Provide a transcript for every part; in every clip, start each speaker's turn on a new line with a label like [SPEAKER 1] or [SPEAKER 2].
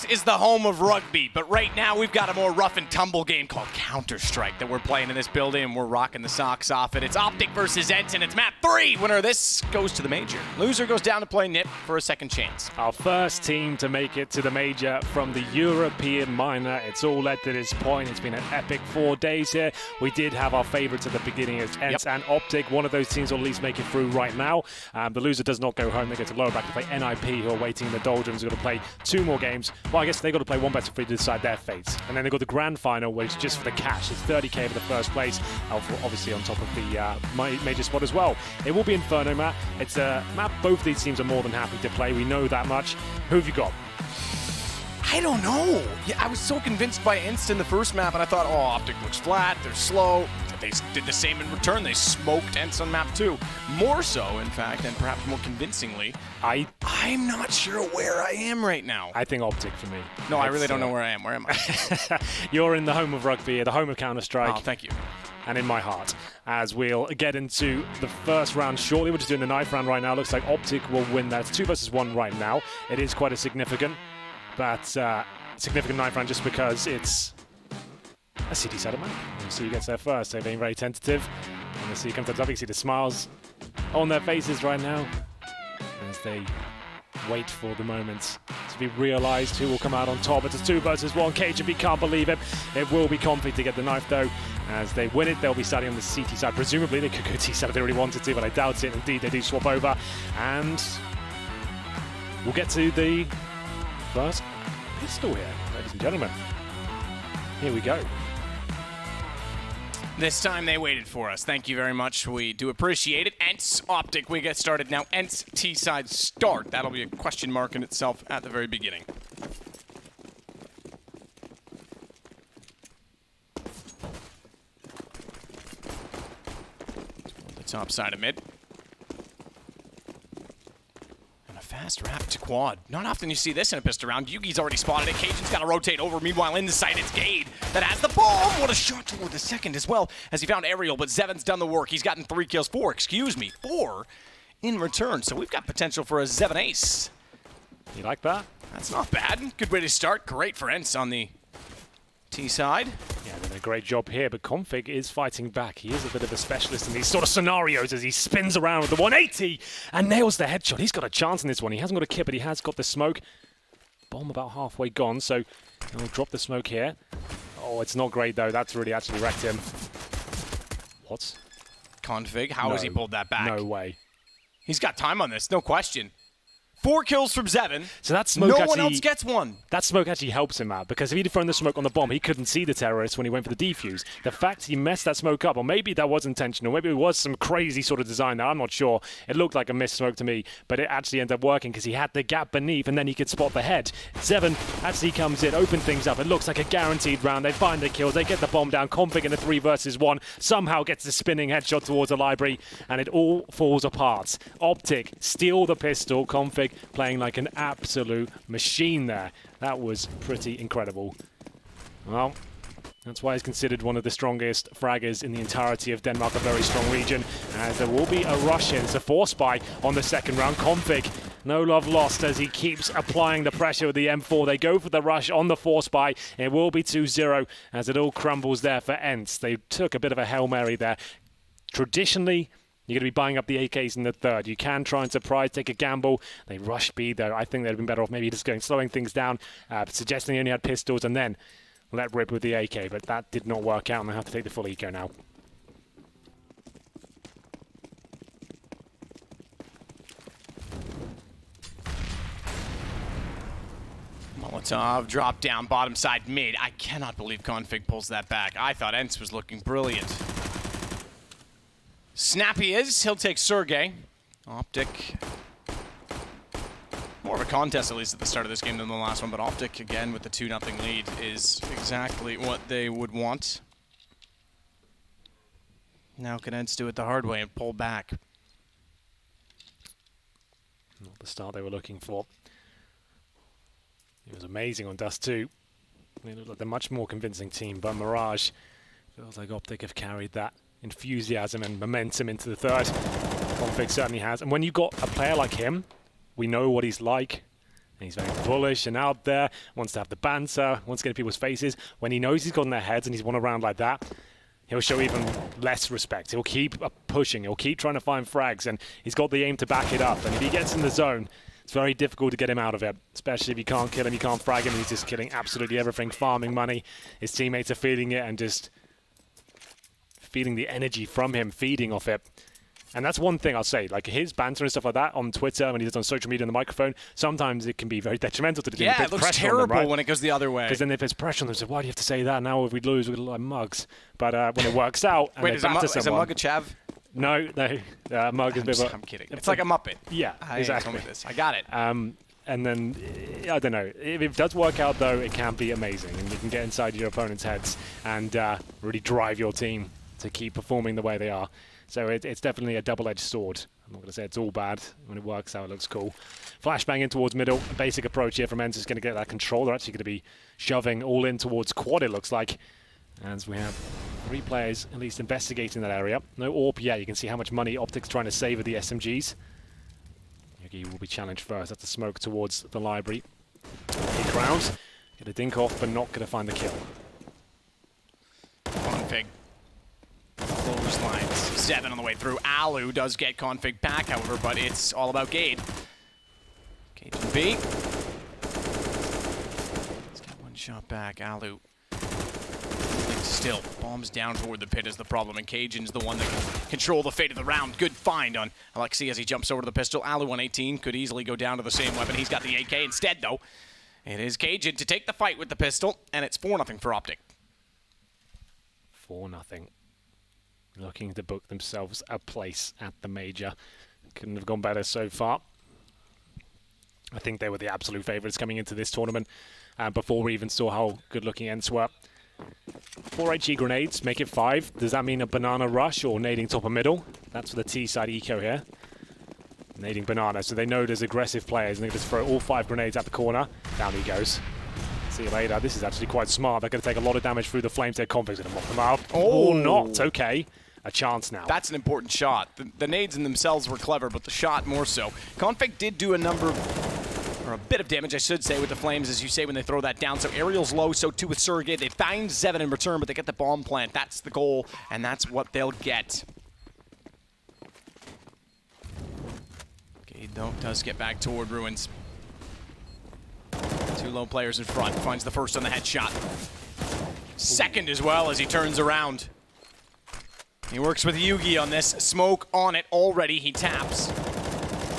[SPEAKER 1] Ence is the home of rugby, but right now we've got a more rough and tumble game called Counter-Strike that we're playing in this building, and we're rocking the socks off it. It's Optic versus Ence, and it's map 3. Winner of this goes to the major. Loser goes down to play NIP for a second chance.
[SPEAKER 2] Our first team to make it to the major from the European minor. It's all led to this point. It's been an epic 4 days here. We did have our favorites at the beginning as Ence and Optic. One of those teams will at least make it through right now. The loser does not go home. They go to lower back to play NIP, who are waiting in the doldrums. They're going to play 2 more games. Well, I guess they've got to play one better free to decide their fates. And then they've got the grand final, which is just for the cash. It's 30k for the first place, obviously on top of the major spot as well. It will be Inferno map. It's a map both these teams are more than happy to play. We know that much. Who have you got?
[SPEAKER 1] I don't know. Yeah, I was so convinced by Ence in the first map, and I thought, oh, Optic looks flat, they're slow. They did the same in return. They smoked Ence on map 2. More so, in fact, and perhaps more convincingly. I'm not sure where I am right now.
[SPEAKER 2] I think Optic for me.
[SPEAKER 1] No, I really don't know where I am. Where am I?
[SPEAKER 2] You're in the home of rugby, the home of Counter-Strike.
[SPEAKER 1] Oh, thank you.
[SPEAKER 2] And in my heart, as we'll get into the first round shortly. We're just doing the 9th round right now. Looks like Optic will win that. It's 2 versus 1 right now. It is quite a significant 9th round just because it's a city side of map. We'll see who gets there first. They're being very tentative. And we'll see who comes up. You can see the smiles on their faces right now as they wait for the moment to be realized who will come out on top. It's a 2 versus 1. KGB can't believe it. It will be Config to get the knife though. As they win it, they'll be starting on the CT side. Presumably they could go T side if they really wanted to, but I doubt it. Indeed, they do swap over. And we'll get to the first pistol here, ladies and gentlemen. Here we go.
[SPEAKER 1] This time they waited for us. Thank you very much. We do appreciate it. Ence, Optic, we get started now. Ence, T-side start. That'll be a question mark in itself at the very beginning. The top side of mid. Fast wrap to quad. Not often you see this in a pistol round. Yugi's already spotted it. Cajun's got to rotate over. Meanwhile, in the side, it's Gade that has the bomb. What a shot toward the second as well as he found Aerial, but Zevin's done the work. He's gotten 3 kills. 4 in return. So we've got potential for a Zevin ace.
[SPEAKER 2] You like that?
[SPEAKER 1] That's not bad. Good way to start. Great for Ence on the T side.
[SPEAKER 2] Yeah, doing a great job here, but Config is fighting back. He is a bit of a specialist in these sort of scenarios as he spins around with the 180 and nails the headshot. He's got a chance in this one. He hasn't got a kit, but he has got the smoke. Bomb about halfway gone, so he'll drop the smoke here. Oh, it's not great, though. That's really actually wrecked him. What?
[SPEAKER 1] Config, how has he pulled that back?
[SPEAKER 2] No way.
[SPEAKER 1] He's got time on this, no question. 4 kills from Zevin.
[SPEAKER 2] So that smoke
[SPEAKER 1] no one else gets one.
[SPEAKER 2] That smoke actually helps him out, because if he'd thrown the smoke on the bomb, he couldn't see the terrorists when he went for the defuse. The fact he messed that smoke up, or maybe that was intentional, maybe it was some crazy sort of design there, I'm not sure. It looked like a missed smoke to me, but it actually ended up working because he had the gap beneath and then he could spot the head. Zevin actually comes in, open things up. It looks like a guaranteed round. They find the kills, they get the bomb down. Config in a 3 versus 1 somehow gets the spinning headshot towards the library, and it all falls apart. Optic steal the pistol. Config playing like an absolute machine there. That was pretty incredible. Well, that's why he's considered one of the strongest fraggers in the entirety of Denmark, a very strong region, as there will be a rush in. It's a force buy on the second round. Config, no love lost as he keeps applying the pressure with the M4. They go for the rush on the force buy. It will be 2-0 as it all crumbles there for Ence. They took a bit of a Hail Mary there. Traditionally, you're going to be buying up the AKs in the third. You can try and surprise, take a gamble. They rushed B, though. I think they'd have been better off maybe just slowing things down, suggesting they only had pistols, and then let rip with the AK. But that did not work out, and they have to take the full eco now.
[SPEAKER 1] Molotov drop down bottom side mid. I cannot believe Config pulls that back. I thought Ence was looking brilliant. Snappy is. He'll take Sergey. Optic. More of a contest, at least at the start of this game, than the last one, but Optic, again, with the 2-0 lead, is exactly what they would want. Now can Ence do it the hard way and pull back?
[SPEAKER 2] Not the start they were looking for. He was amazing on Dust 2. They look like they're a much more convincing team, but Mirage feels like Optic have carried that enthusiasm and momentum into the third. Config certainly has. And when you've got a player like him, we know what he's like. And he's very bullish and out there, wants to have the banter, wants to get in people's faces. When he knows he's got in their heads and he's won a round like that, he'll show even less respect. He'll keep pushing, he'll keep trying to find frags, and he's got the aim to back it up. And if he gets in the zone, it's very difficult to get him out of it, especially if you can't kill him, you can't frag him, and he's just killing absolutely everything, farming money. His teammates are feeling it and just feeling the energy from him, feeding off it. And that's one thing I'll say, like his banter and stuff like that on Twitter, when he does on social media on the microphone, sometimes it can be very detrimental to the team.
[SPEAKER 1] Yeah, it looks terrible when it goes the other way.
[SPEAKER 2] Because then if there's pressure on them, so why do you have to say that? Now if we lose, we look like mugs. But when it works out, and
[SPEAKER 1] wait,
[SPEAKER 2] they
[SPEAKER 1] is
[SPEAKER 2] batter
[SPEAKER 1] a mug a chav?
[SPEAKER 2] No, mug is a bit of a...
[SPEAKER 1] I'm kidding. It's like a Muppet.
[SPEAKER 2] Yeah, exactly.
[SPEAKER 1] I got it.
[SPEAKER 2] And then, I don't know, if it does work out though, it can be amazing. And you can get inside your opponent's heads and really drive your team to keep performing the way they are. So it's definitely a double-edged sword. I'm not going to say it's all bad. When it works out, it looks cool. Flashbang in towards middle. A basic approach here from Ence is going to get that control. They're actually going to be shoving all in towards quad, it looks like. As we have 3 players at least investigating that area. No AWP yet. You can see how much money Optic's trying to save with the SMGs. Yugi will be challenged first. That's a smoke towards the library. He grounds. Get a dink off, but not going to find the kill.
[SPEAKER 1] Config. Clotheslines. 7 on the way through. Alu does get config back, however, but it's all about Gade. Gade to B. Let's get one shot back. Alu. Still, bombs down toward the pit is the problem, and Cajun's the one that can control the fate of the round. Good find on Alexi as he jumps over to the pistol. Alu on 18 could easily go down to the same weapon. He's got the AK instead, though. It is Cajun to take the fight with the pistol, and it's 4-0 for Optic.
[SPEAKER 2] 4-0. Looking to book themselves a place at the major. Couldn't have gone better so far. I think they were the absolute favourites coming into this tournament before we even saw how good-looking Ence were. 4 HE grenades, make it 5. Does that mean a banana rush or nading top or middle? That's for the T-side eco here. Nading banana, so they know there's aggressive players and they just throw all 5 grenades at the corner. Down he goes. See you later. This is actually quite smart. They're going to take a lot of damage through the flames. Their config's going to mop them out.
[SPEAKER 1] Oh,
[SPEAKER 2] or not. Okay. A chance now.
[SPEAKER 1] That's an important shot. The nades in themselves were clever, but the shot more so. Config did do a bit of damage, I should say, with the flames, as you say, when they throw that down. So Ariel's low, so too with Sergey. They find Zevin in return, but they get the bomb plant. That's the goal, and that's what they'll get. Gade, though, does get back toward Ruins. 2 low players in front. Finds the first on the headshot. Second as well as he turns around. He works with Yugi on this. Smoke on it already. He taps.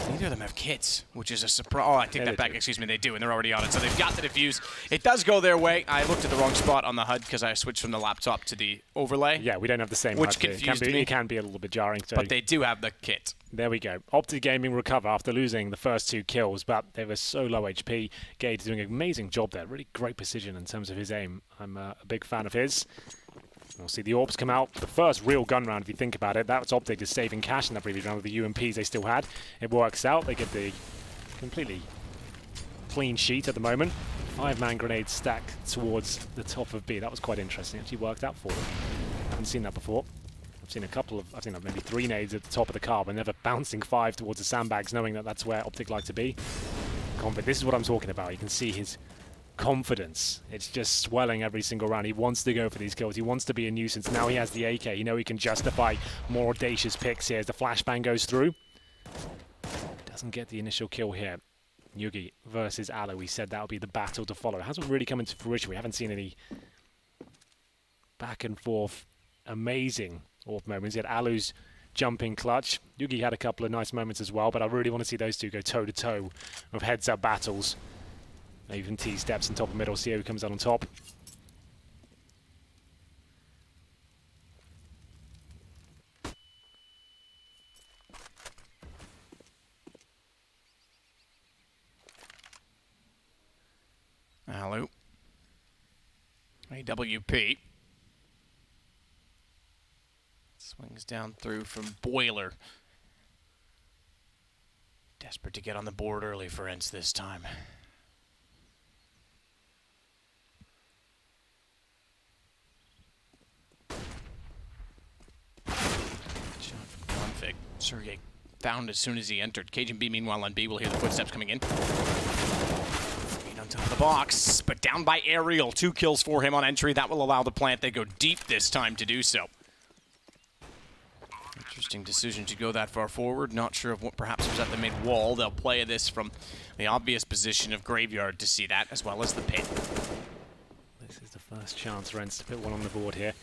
[SPEAKER 1] Neither of them have kits, which is a surprise. Oh, I take that back. Excuse me, they do, and they're already on it. So they've got the defuse. It does go their way. I looked at the wrong spot on the HUD because I switched from the laptop to the overlay.
[SPEAKER 2] Yeah, we don't have the same
[SPEAKER 1] which
[SPEAKER 2] HUD.
[SPEAKER 1] Confused me.
[SPEAKER 2] It can be a little bit jarring. So.
[SPEAKER 1] But they do have the kit.
[SPEAKER 2] There we go. Optic Gaming recover after losing the first 2 kills, but they were so low HP. Gade's doing an amazing job there. Really great precision in terms of his aim. I'm a big fan of his. We'll see the AWPs come out. The first real gun round, if you think about it, that's Optic just saving cash in that previous round with the UMPs they still had. It works out. They get the completely clean sheet at the moment. 5-man grenades stacked towards the top of B. That was quite interesting. Actually worked out for them. Haven't seen that before. I've seen maybe 3 nades at the top of the car, but never bouncing 5 towards the sandbags, knowing that that's where Optic like to be. Confident. This is what I'm talking about. You can see his confidence. It's just swelling every single round. He wants to go for these kills. He wants to be a nuisance. Now he has the AK. You know he can justify more audacious picks here as the flashbang goes through. Doesn't get the initial kill here. Yugi versus Alu. We said that would be the battle to follow. It hasn't really come into fruition. We haven't seen any back and forth amazing AWP moments. Yet Alu's jumping clutch. Yugi had a couple of nice moments as well, but I really want to see those two go toe-to-toe with heads-up battles. Even T steps on top of middle. See who comes out on top.
[SPEAKER 1] Alu. AWP. Swings down through from Boiler. Desperate to get on the board early for Ence this time. Shot from Config. Sergey found as soon as he entered. Cajun B, meanwhile, on B, will hear the footsteps coming in. On top of the box, but down by Aerial. 2 kills for him on entry. That will allow the plant. They go deep this time to do so. Interesting decision to go that far forward. Not sure of what perhaps was at the mid wall. They'll play this from the obvious position of Graveyard to see that, as well as the pit.
[SPEAKER 2] This is the first chance for Ence to put one on the board here.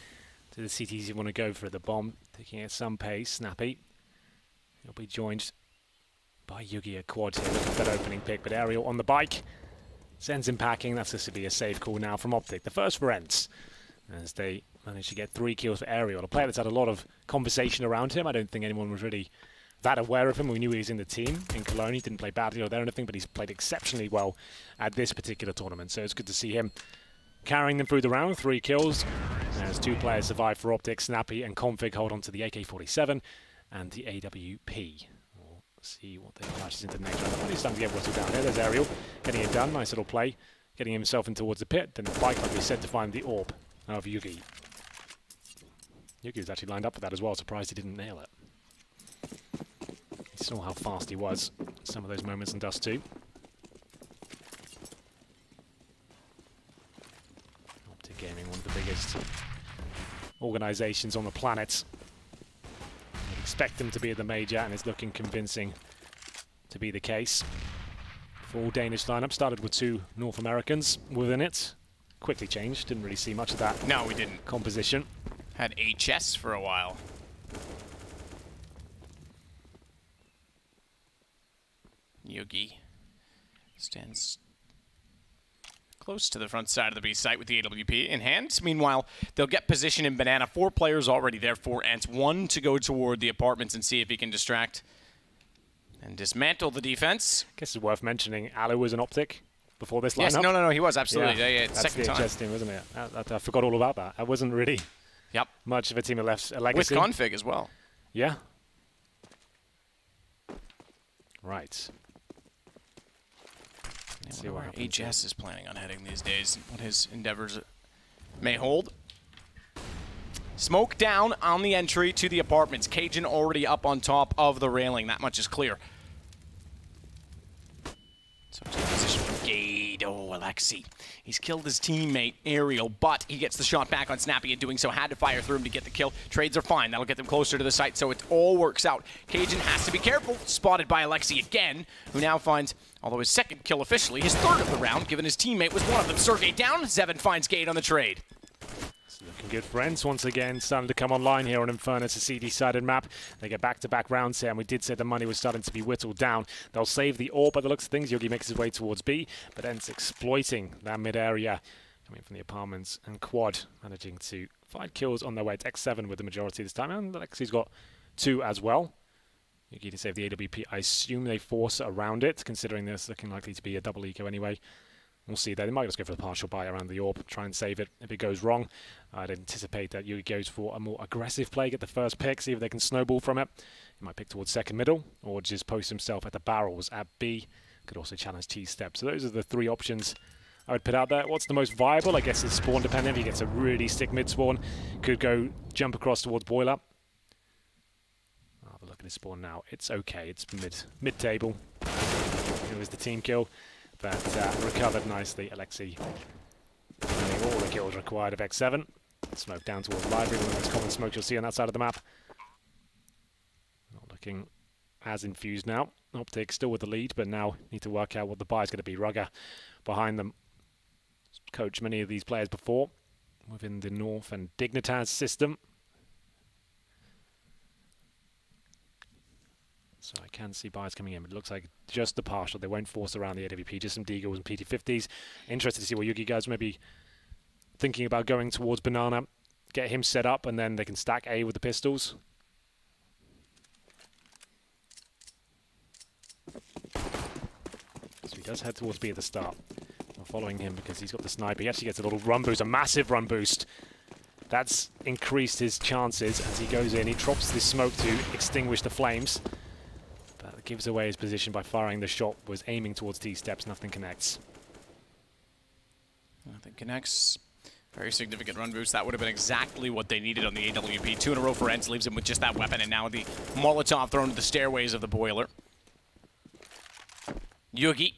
[SPEAKER 2] To the CTs you want to go for the bomb. Taking at some pace. Snappy. He'll be joined by Yugi at quad here. Looking for that opening pick, but Aerial on the bike. Sends him packing. That's supposed to be a safe call now from Optic. The first for Ence, as they managed to get 3 kills for Aerial. A player that's had a lot of conversation around him. I don't think anyone was really that aware of him. We knew he was in the team in Cologne. He didn't play badly or anything, but he's played exceptionally well at this particular tournament. So it's good to see him carrying them through the round. 3 kills. As 2 players survive for Optic. Snappy and Config hold on to the AK-47 and the AWP. See what they flashes into the next round. He's starting to get whittled down here. There's Aerial getting it done. Nice little play. Getting himself in towards the pit. Then the bike, like we said, to find the orb of Yugi. Yugi was actually lined up for that as well. Surprised he didn't nail it. He saw how fast he was. Some of those moments in Dust 2. Optic Gaming, one of the biggest organizations on the planet. Expect them to be at the major, and it's looking convincing to be the case. Full Danish lineup started with 2 North Americans within it. Quickly changed, didn't really see much of that.
[SPEAKER 1] No, we didn't.
[SPEAKER 2] Composition.
[SPEAKER 1] Had HS for a while. Yugi stands close to the front side of the B site with the AWP in hand. Meanwhile, they'll get position in Banana. 4 players already there for Ence. 1 to go toward the apartments and see if he can distract and dismantle the defense.
[SPEAKER 2] I guess it's worth mentioning Alu was an Optic before this lineup.
[SPEAKER 1] Yes, no, he was, absolutely. Yeah,
[SPEAKER 2] that's
[SPEAKER 1] second
[SPEAKER 2] the HS team, wasn't it? I forgot all about that. I wasn't really much of a team that left a legacy.
[SPEAKER 1] With Config as well.
[SPEAKER 2] Yeah. Right.
[SPEAKER 1] Let's see where HS is planning on heading these days, what his endeavors may hold. Smoke down on the entry to the apartments. Cajun already up on top of the railing. That much is clear. So to position from Gade. Oh, Alexi. He's killed his teammate, Aerial, but he gets the shot back on Snappy, and doing so had to fire through him to get the kill. Trades are fine. That'll get them closer to the site, so it all works out. Cajun has to be careful. Spotted by Alexi again, who now finds, although his 2nd kill officially, his 3rd of the round, given his teammate was one of them. Sergey down. Zevin finds Gade on the trade.
[SPEAKER 2] Looking good for Ence once again, starting to come online here on Inferno. It's a CD-sided map. They get back-to-back rounds here, and we did say the money was starting to be whittled down. They'll save the orb by the looks of things. Yugi makes his way towards B, but Ence exploiting that mid-area, coming from the apartments, and Quad managing to 5 kills on their way. It's X7 with the majority this time, and Alexi's got 2 as well. Yugi to save the AWP. I assume they force around it, considering this looking likely to be a double eco anyway. We'll see there. They might just go for the partial buy around the orb, try and save it. If it goes wrong, I'd anticipate that Yugi goes for a more aggressive play, get the first pick, see if they can snowball from it. He might pick towards second middle, or just post himself at the barrels at B. Could also challenge T-step. So those are the 3 options I would put out there. What's the most viable? I guess it's spawn dependent. If he gets a really stick mid-spawn, could go jump across towards boiler. I'll have a look at his spawn now. It's okay. It's mid-table. It was the team kill. But recovered nicely. Alexi getting all the kills required of X7. Smoke down towards library, one of the most common smokes you'll see on that side of the map. Not looking as infused now. Optic still with the lead, but now need to work out what the buy is going to be. Rugger behind them. Coached many of these players before within the North and Dignitas system. So I can see buys coming in, but it looks like just the partial. They won't force around the AWP, just some Deagles and PT50s. Interested to see what Yugi guys may be thinking about going towards Banana. Get him set up, and then they can stack A with the pistols. So he does head towards B at the start. I'm following him because he's got the sniper. He actually gets a little run boost, a massive run boost. That's increased his chances as he goes in. He drops this smoke to extinguish the flames. But gives away his position by firing the shot. Was aiming towards T-steps. Nothing connects.
[SPEAKER 1] Nothing connects. Very significant run boost. That would have been exactly what they needed on the AWP. 2 in a row for Ence, leaves him with just that weapon, and now the Molotov thrown to the stairways of the boiler. Yugi.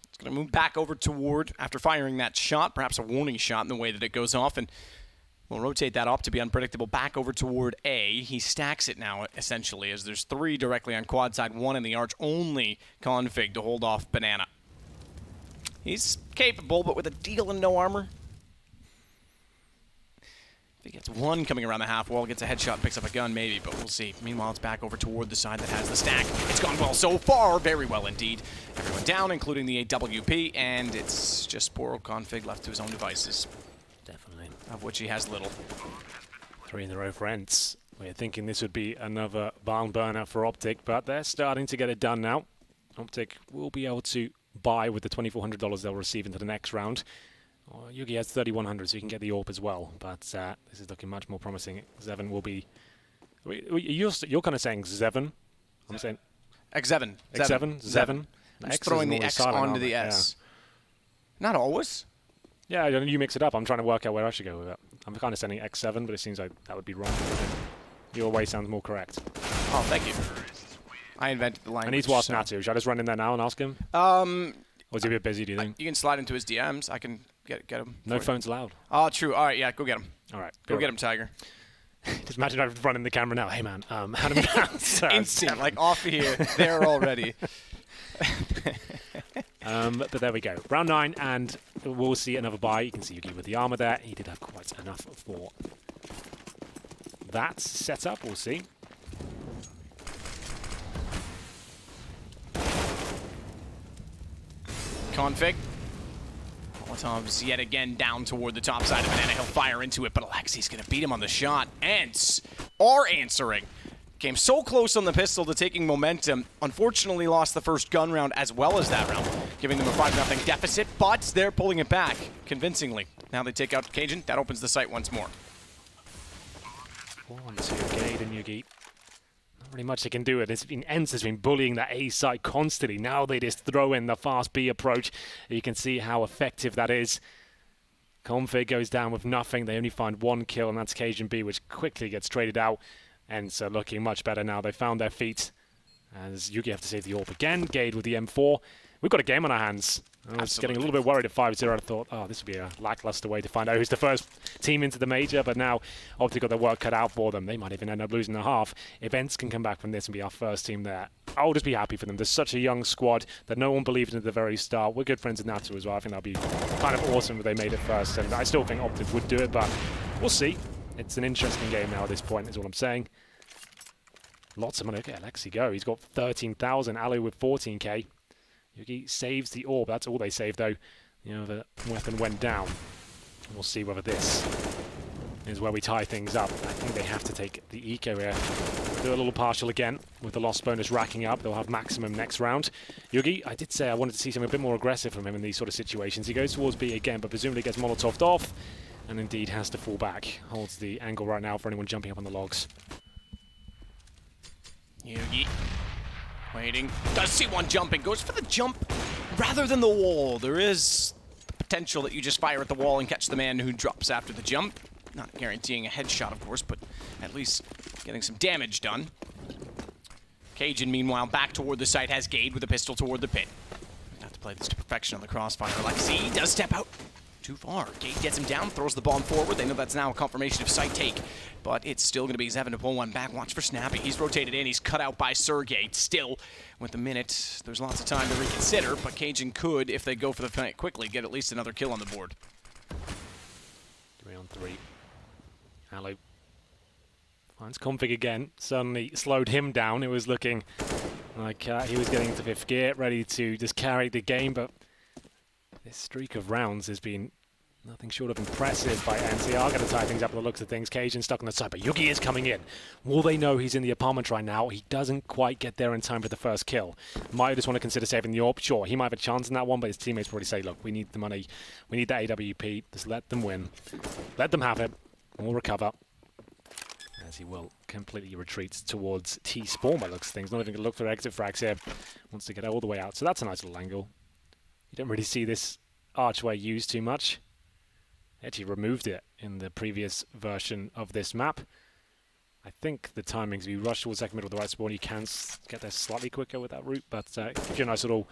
[SPEAKER 1] It's going to move back over toward, after firing that shot, perhaps a warning shot in the way that it goes off, and we'll rotate that up to be unpredictable back over toward A. He stacks it now, essentially, as there's 3 directly on quad side, 1 in the arch, only config to hold off Banana. He's capable, but with a deal and no armor. If he gets 1 coming around the half wall, gets a headshot, picks up a gun, maybe, but we'll see. Meanwhile, it's back over toward the side that has the stack. It's gone well so far, very well indeed. Everyone down, including the AWP, and it's just poor old config left to his own devices.
[SPEAKER 2] Definitely.
[SPEAKER 1] Of which he has little.
[SPEAKER 2] 3 in a row for Ence. We're thinking this would be another barn burner for Optic, but they're starting to get it done now. Optic will be able to buy with the $2,400 they'll receive into the next round. Yugi has 3,100, so he can get the AWP as well, but this is looking much more promising. Zeven will be... You're kind of saying Zeven? I'm saying...
[SPEAKER 1] X7.
[SPEAKER 2] X7? Zeven?
[SPEAKER 1] I'm just throwing the X onto the S. Yeah. Not always.
[SPEAKER 2] Yeah, you mix it up. I'm trying to work out where I should go with it. I'm kind of saying X7, but it seems like that would be wrong. Your way sounds more correct.
[SPEAKER 1] Oh, thank you. I invented the language.
[SPEAKER 2] I need to ask Natu. Should I just run in there now and ask him? Or is he a bit busy, do you think?
[SPEAKER 1] You can slide into his DMs. I can get him.
[SPEAKER 2] No phones allowed.
[SPEAKER 1] Oh, true. All right, yeah, go get him.
[SPEAKER 2] All right.
[SPEAKER 1] Go get him, Tiger.
[SPEAKER 2] Just imagine I've run in the camera now. Hey, man, how do we pronounce
[SPEAKER 1] Instant, like off here. There already.
[SPEAKER 2] But there we go. Round 9, and we'll see another buy. You can see Yugi with the armor there. He did have quite enough for that setup. We'll see.
[SPEAKER 1] Config. Molotov's yet again down toward the top side of Banana. He'll fire into it, but Alexi's going to beat him on the shot. Ence are answering. Came so close on the pistol to taking momentum. Unfortunately lost the first gun round as well as that round, giving them a 5-0 deficit, but they're pulling it back convincingly. Now they take out Cajun. That opens the site once more.
[SPEAKER 2] 1-2 Gade and Yugi. Not really much they can do. Ence has been bullying that A side constantly. Now they just throw in the fast B approach. You can see how effective that is. Config goes down with nothing. They only find 1 kill, and that's Cajun B, which quickly gets traded out. Ence are looking much better now. They found their feet. As Yugi have to save the AWP again. Gade with the M4. We've got a game on our hands. I was getting a little bit worried at 5-0. I thought, oh, this would be a lackluster way to find out who's the first team into the major, but now Optic got their work cut out for them. They might even end up losing the half. If Ence can come back from this and be our first team there, I'll just be happy for them. There's such a young squad that no one believed in at the very start. We're good friends with Natu as well. I think that'd be kind of awesome if they made it first, and I still think Optic would do it, but we'll see. It's an interesting game now at this point, is what I'm saying. Lots of money. Look at Alexi go. He's got 13,000. Alu with 14k. Yugi saves the AWP. That's all they saved, though. You know, the weapon went down. We'll see whether this is where we tie things up. I think they have to take the eco here. Do a little partial again with the loss bonus racking up. They'll have maximum next round. Yugi, I did say I wanted to see something a bit more aggressive from him in these sort of situations. He goes towards B again, but presumably gets Molotoved off and indeed has to fall back. Holds the angle right now for anyone jumping up on the logs.
[SPEAKER 1] Yugi. Waiting. Does see one jumping. Goes for the jump rather than the wall. There is the potential that you just fire at the wall and catch the man who drops after the jump. Not guaranteeing a headshot, of course, but at least getting some damage done. Cajun, meanwhile, back toward the site, has Gade with a pistol toward the pit. Have to play this to perfection on the crossfire. Alexi does step out. Too far. Gade gets him down, throws the bomb forward. They know that's now a confirmation of site take, but it's still going to be Zeven to pull one back. Watch for Snappy. He's rotated in. He's cut out by Sergey. Still, with the minute, there's lots of time to reconsider, but Cajun could, if they go for the fight quickly, get at least another kill on the board.
[SPEAKER 2] 3 on 3. Alu finds Config again. Suddenly slowed him down. It was looking like he was getting into 5th gear, ready to just carry the game, but this streak of rounds has been nothing short of impressive by Ence. They are going to tie things up with the looks of things. Cajun stuck on the side, but Yugi is coming in. Will they know he's in the apartment right now? He doesn't quite get there in time for the first kill. Might just want to consider saving the AWP. Sure, he might have a chance in that one, but his teammates probably say, look, we need the money. We need that AWP. Just let them win. Let them have it. And we'll recover. As he will completely retreat towards T-Spawn by looks of things. Not even going to look for exit frags here. Wants to get all the way out. So that's a nice little angle. You don't really see this archway used too much. Actually removed it in the previous version of this map. I think the timings, if you rush towards second middle with the right spawn, you can get there slightly quicker with that route, but gives you a nice little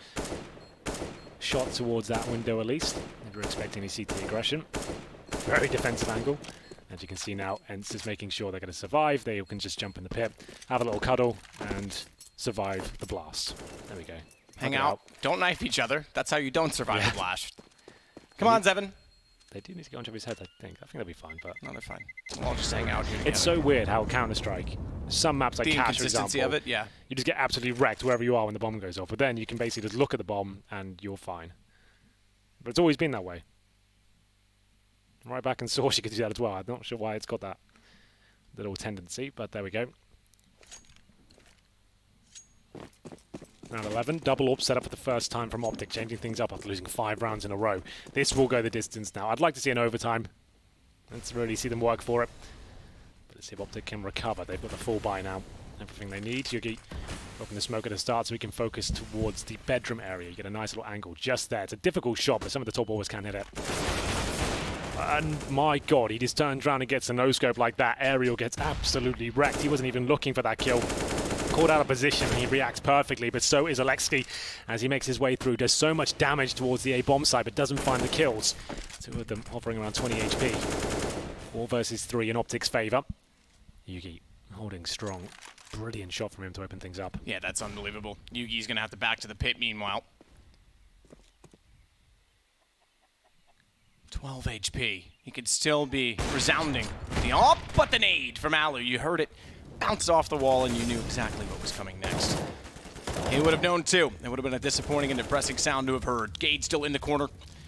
[SPEAKER 2] shot towards that window at least, if you're expecting any CT aggression. Very defensive angle. As you can see now, Ence is making sure they're going to survive. They can just jump in the pit, have a little cuddle, and survive the blast. There we go.
[SPEAKER 1] Hang out. Don't knife each other. That's how you don't survive the blast. Come on, Zevin.
[SPEAKER 2] They do need to get on top of his head, I think. I think they'll be fine, but...
[SPEAKER 1] No, they're fine. We'll all just hang out here together.
[SPEAKER 2] It's so weird how Counter-Strike, some maps like Cash, for example,
[SPEAKER 1] of it, yeah.
[SPEAKER 2] You just get absolutely wrecked wherever you are when the bomb goes off, but then you can basically just look at the bomb and you're fine. But it's always been that way. Right back in Source, you could do that as well. I'm not sure why it's got that little tendency, but there we go. Round 11, double AWP set up for the first time from Optic, changing things up after losing 5 rounds in a row. This will go the distance now. I'd like to see an overtime. Let's really see them work for it. But let's see if Optic can recover. They've got the full buy now. Everything they need. Yugi open the smoke at the start so we can focus towards the bedroom area. You get a nice little angle just there. It's a difficult shot, but some of the top ballers can hit it. And my god, he just turns around and gets a no-scope like that. Aerial gets absolutely wrecked. He wasn't even looking for that kill. Caught out of position, and he reacts perfectly, but so is Alexi as he makes his way through. Does so much damage towards the A-bomb site, but doesn't find the kills. 2 of them hovering around 20 HP. 4 versus 3 in Optic's favor. Yugi holding strong. Brilliant shot from him to open things up.
[SPEAKER 1] Yeah, that's unbelievable. Yugi's going to have to back to the pit meanwhile. 12 HP. He could still be resounding. But the nade from Alu. You heard it. Bounced off the wall, and you knew exactly what was coming next. He would have known, too. It would have been a disappointing and depressing sound to have heard. Gade still in the corner.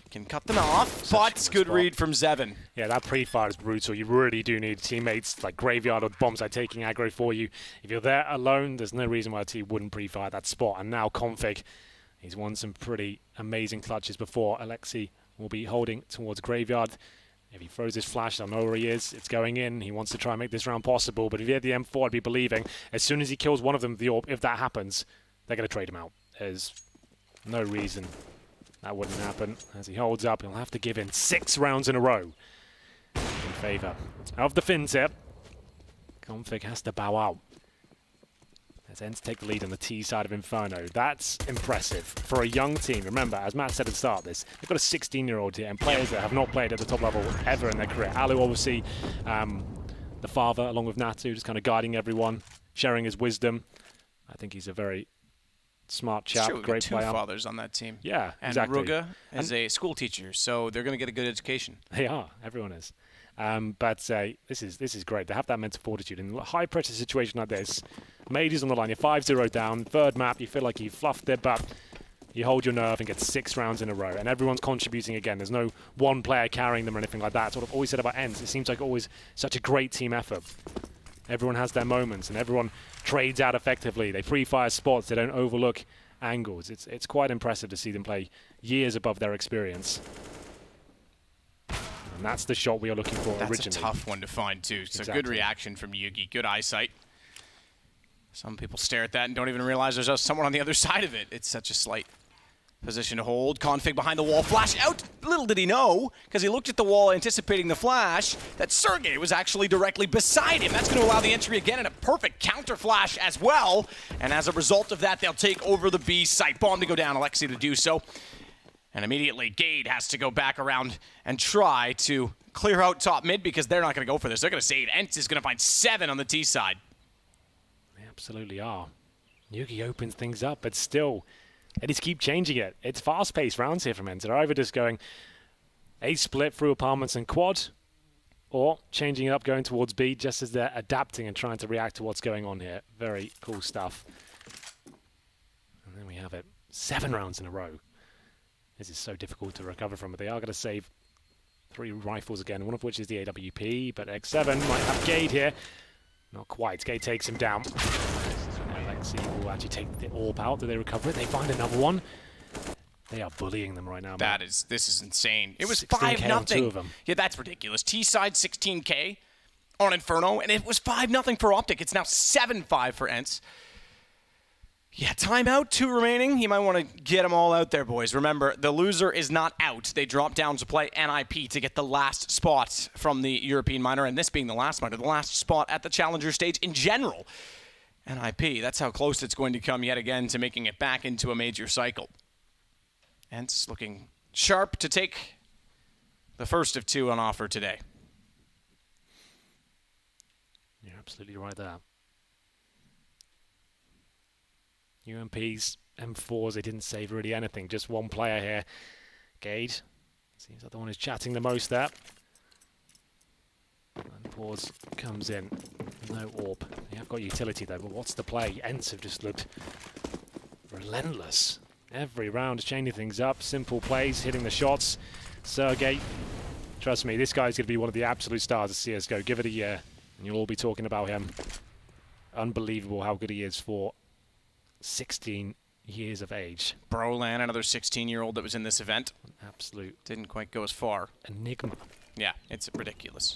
[SPEAKER 1] Can cut them off, but good read from Zevin.
[SPEAKER 2] Yeah, that pre-fire is brutal. You really do need teammates like Graveyard or Bombs like taking aggro for you. If you're there alone, there's no reason why a team wouldn't pre-fire that spot. And now Config, he's won some pretty amazing clutches before. Alexi will be holding towards Graveyard. If he throws his flash, they'll know where he is. It's going in. He wants to try and make this round possible. But if he had the M4, I'd be believing. As soon as he kills one of them, the AWP, if that happens, they're going to trade him out. There's no reason that wouldn't happen. As he holds up, he'll have to give in 6 rounds in a row in favor of the Finns here. Config has to bow out. As Ence take the lead on the T side of Inferno. That's impressive for a young team. Remember, as Matt said at the start of this, they've got a 16-year-old here and players that have not played at the top level ever in their career. Alu, obviously, the father, along with Natu, just kind of guiding everyone, sharing his wisdom. I think he's a very smart chap, great player. 2
[SPEAKER 1] fathers on that team.
[SPEAKER 2] Yeah,
[SPEAKER 1] and
[SPEAKER 2] exactly.
[SPEAKER 1] Ruga is a school teacher, so they're going to get a good education.
[SPEAKER 2] They are. Everyone is. But this is great. They have that mental fortitude in a high-pressure situation like this. Maidy's on the line. You're 5-0 down. 3rd map. You feel like you fluffed it, but you hold your nerve and get 6 rounds in a row. And everyone's contributing again. There's no one player carrying them or anything like that. That's what I've always said about Ence. It seems like always such a great team effort. Everyone has their moments, and everyone trades out effectively. They pre-fire spots. They don't overlook angles. It's quite impressive to see them play years above their experience. And that's the shot we are looking for originally.
[SPEAKER 1] That's a tough one to find, too. So good reaction from Yugi. Good eyesight. Some people stare at that and don't even realize there's someone on the other side of it. It's such a slight position to hold. Config behind the wall. Flash out. Little did he know, because he looked at the wall anticipating the flash, that Sergey was actually directly beside him. That's going to allow the entry again and a perfect counter flash as well. And as a result of that, they'll take over the B site. Bomb to go down. Alexi to do so. And immediately, Gade has to go back around and try to clear out top mid because they're not going to go for this. They're going to save. Ence is going to find 7 on the T side.
[SPEAKER 2] They absolutely are. Yugi opens things up, but still, they just keep changing it. It's fast-paced rounds here from Ence. They're either just going A split through apartments and quad, or changing it up, going towards B, just as they're adapting and trying to react to what's going on here. Very cool stuff. And then we have it. 7 rounds in a row. This is so difficult to recover from, but they are going to save 3 rifles again, one of which is the AWP, but X7 might have Gade here. Not quite. Gade takes him down. Alexi will actually take the AWP out. Do they recover it? They find another one. They are bullying them right now.
[SPEAKER 1] This is insane. It was 5-0.
[SPEAKER 2] 2 of them.
[SPEAKER 1] Yeah, that's ridiculous. T side 16K on Inferno, and it was 5-0 for Optic. It's now 7-5 for Ence. Yeah, timeout, 2 remaining. You might want to get them all out there, boys. Remember, the loser is not out. They drop down to play NIP to get the last spot from the European minor, and this being the last minor, the last spot at the challenger stage in general. NIP, that's how close it's going to come yet again to making it back into a major cycle. Ence looking sharp to take the first of 2 on offer today.
[SPEAKER 2] You're absolutely right there. UMPs, M4s, they didn't save really anything. Just one player here. Gade seems like the one who's chatting the most there. And pause comes in. No orb. They have got utility though, but what's the play? Ence have just looked relentless. Every round chaining things up. Simple plays, hitting the shots. Sergey, trust me, this guy's going to be one of the absolute stars of CSGO. Give it a year, and you'll all be talking about him. Unbelievable how good he is for 16 years of age.
[SPEAKER 1] Brolan, another 16-year-old that was in this event.
[SPEAKER 2] Absolute.
[SPEAKER 1] Didn't quite go as far.
[SPEAKER 2] Enigma.
[SPEAKER 1] Yeah, it's ridiculous.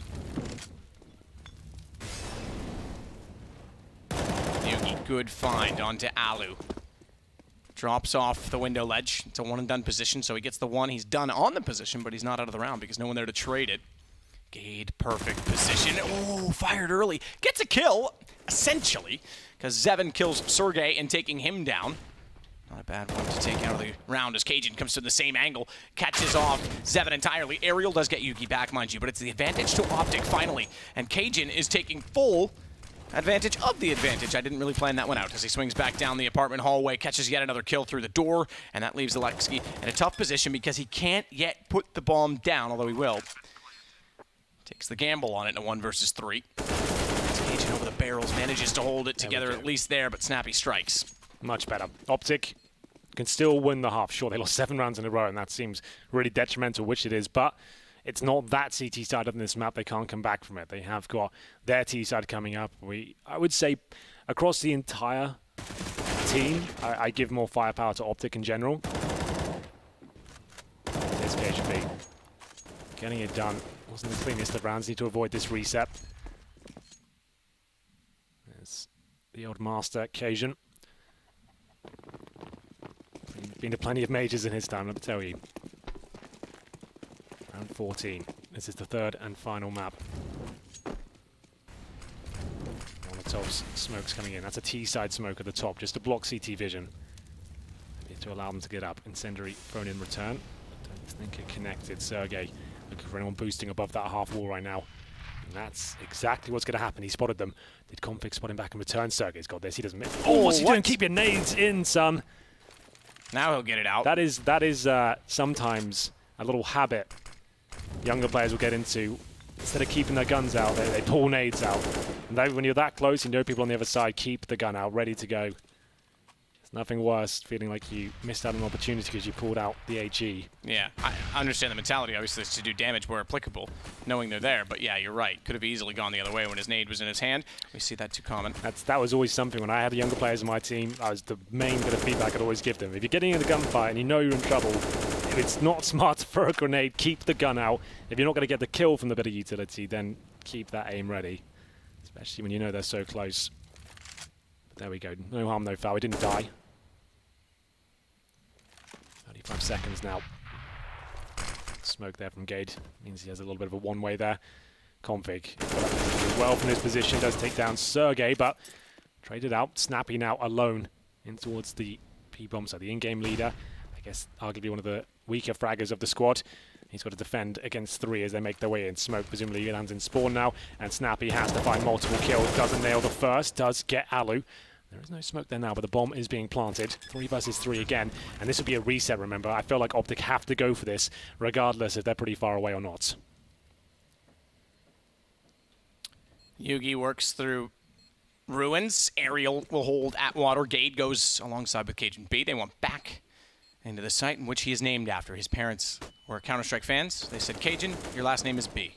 [SPEAKER 1] Yugi, good find onto Alu. Drops off the window ledge. It's a one-and-done position, so he gets the one. He's done on the position, but he's not out of the round because no one there to trade it. Gade, perfect position. Oh, fired early. Gets a kill, essentially, because Zevin kills Sergey in taking him down. Not a bad one to take out of the round as Cajun comes to the same angle, catches off Zevin entirely. Aerial does get Yugi back, mind you, but it's the advantage to Optic finally. And Cajun is taking full advantage of the advantage. I didn't really plan that one out as he swings back down the apartment hallway, catches yet another kill through the door, and that leaves Alexi in a tough position because he can't yet put the bomb down, although he will. Takes the gamble on it in a 1 versus 3. Cajun over the barrels, manages to hold it together at least there, but Snappy strikes.
[SPEAKER 2] Much better. Optic can still win the half. Sure, they lost 7 rounds in a row, and that seems really detrimental, which it is, but it's not that CT side of this map. They can't come back from it. They have got their T side coming up. I would say across the entire team, I give more firepower to Optic in general. This Cajun B. Getting it done. Wasn't the cleanest of rounds. Need to avoid this reset. There's the old master, Cajun. Been to plenty of majors in his time, let me tell you. Round 14. This is the 3rd and final map. Molotov's smoke's coming in. That's a T-side smoke at the top, just to block CT vision. Need to allow them to get up. Incendiary thrown in return. Don't think it connected. Sergey looking for anyone boosting above that half wall right now. And that's exactly what's going to happen. He spotted them. Did Config spot him back in return? Sergey's got this. He doesn't miss. Oh, what's he doing? Keep your nades in, son.
[SPEAKER 1] Now he'll get it out.
[SPEAKER 2] That is sometimes a little habit younger players will get into. Instead of keeping their guns out, they pull nades out. And when you're that close, you know people on the other side, keep the gun out, ready to go. There's nothing worse feeling like you missed out on an opportunity because you pulled out the HE. Yeah,
[SPEAKER 1] I understand the mentality, obviously, is to do damage where applicable, knowing they're there. But yeah, you're right. Could have easily gone the other way when his nade was in his hand. We see that too common.
[SPEAKER 2] That was always something. When I had younger players on my team, that was the main bit of feedback I'd always give them. If you're getting in a gunfight and you know you're in trouble, if it's not smart to throw a grenade, keep the gun out. If you're not going to get the kill from the bit of utility, then keep that aim ready. Especially when you know they're so close. But there we go. No harm, no foul. He didn't die. 35 seconds now. Smoke there from Gade. Means he has a little bit of a one-way there. Config well from his position. Does take down Sergey, but traded out. Snappy now alone in towards the P-bomb. So the in-game leader. I guess arguably one of the weaker fraggers of the squad. He's got to defend against 3 as they make their way in. Smoke presumably lands in spawn now, and Snappy has to find multiple kills. Doesn't nail the first, does get Alu. There is no smoke there now, but the bomb is being planted. 3 versus 3 again, and this would be a reset, remember. I feel like Optic have to go for this, regardless if they're pretty far away or not.
[SPEAKER 1] Yugi works through ruins. Aerial will hold at water. Gade goes alongside with Cajun B. They want back into the site in which he is named after. His parents were Counter-Strike fans. They said, Cajun, your last name is B.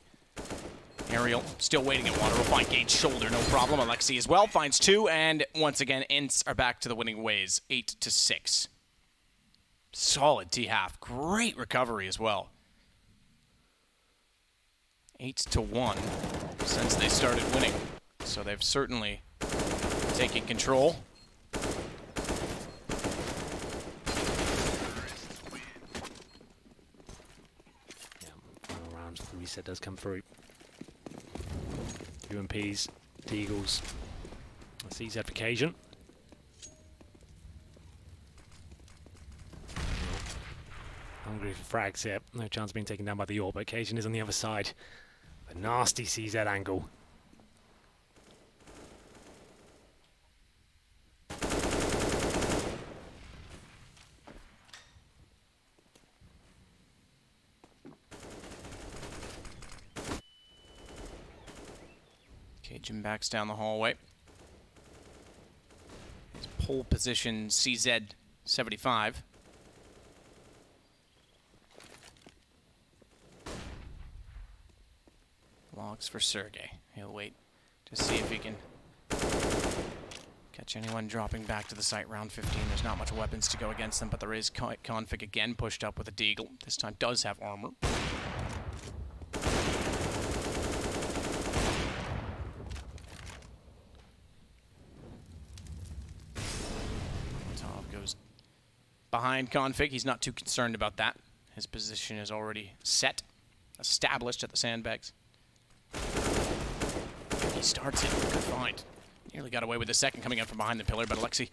[SPEAKER 1] Aerial still waiting at water. Will find Gade's shoulder, no problem. Alexi as well finds 2, and once again, Ence are back to the winning ways, 8-6. Solid T-half. Great recovery as well. 8-1 since they started winning. So they've certainly taken control.
[SPEAKER 2] reset does come through. UMPs, Deagles. CZ for Cajun. Hungry for frags here. No chance of being taken down by the AWP, but Cajun is on the other side. A nasty CZ angle.
[SPEAKER 1] Cajun backs down the hallway. His pole position CZ 75. Logs for Sergey. He'll wait to see if he can catch anyone dropping back to the site. Round 15. There's not much weapons to go against them, but there is Config again pushed up with a Deagle. This time does have armor. Goes behind Config. He's not too concerned about that. His position is already set, established at the sandbags. He starts it. Good find. Nearly got away with the second coming out from behind the pillar, but Alexi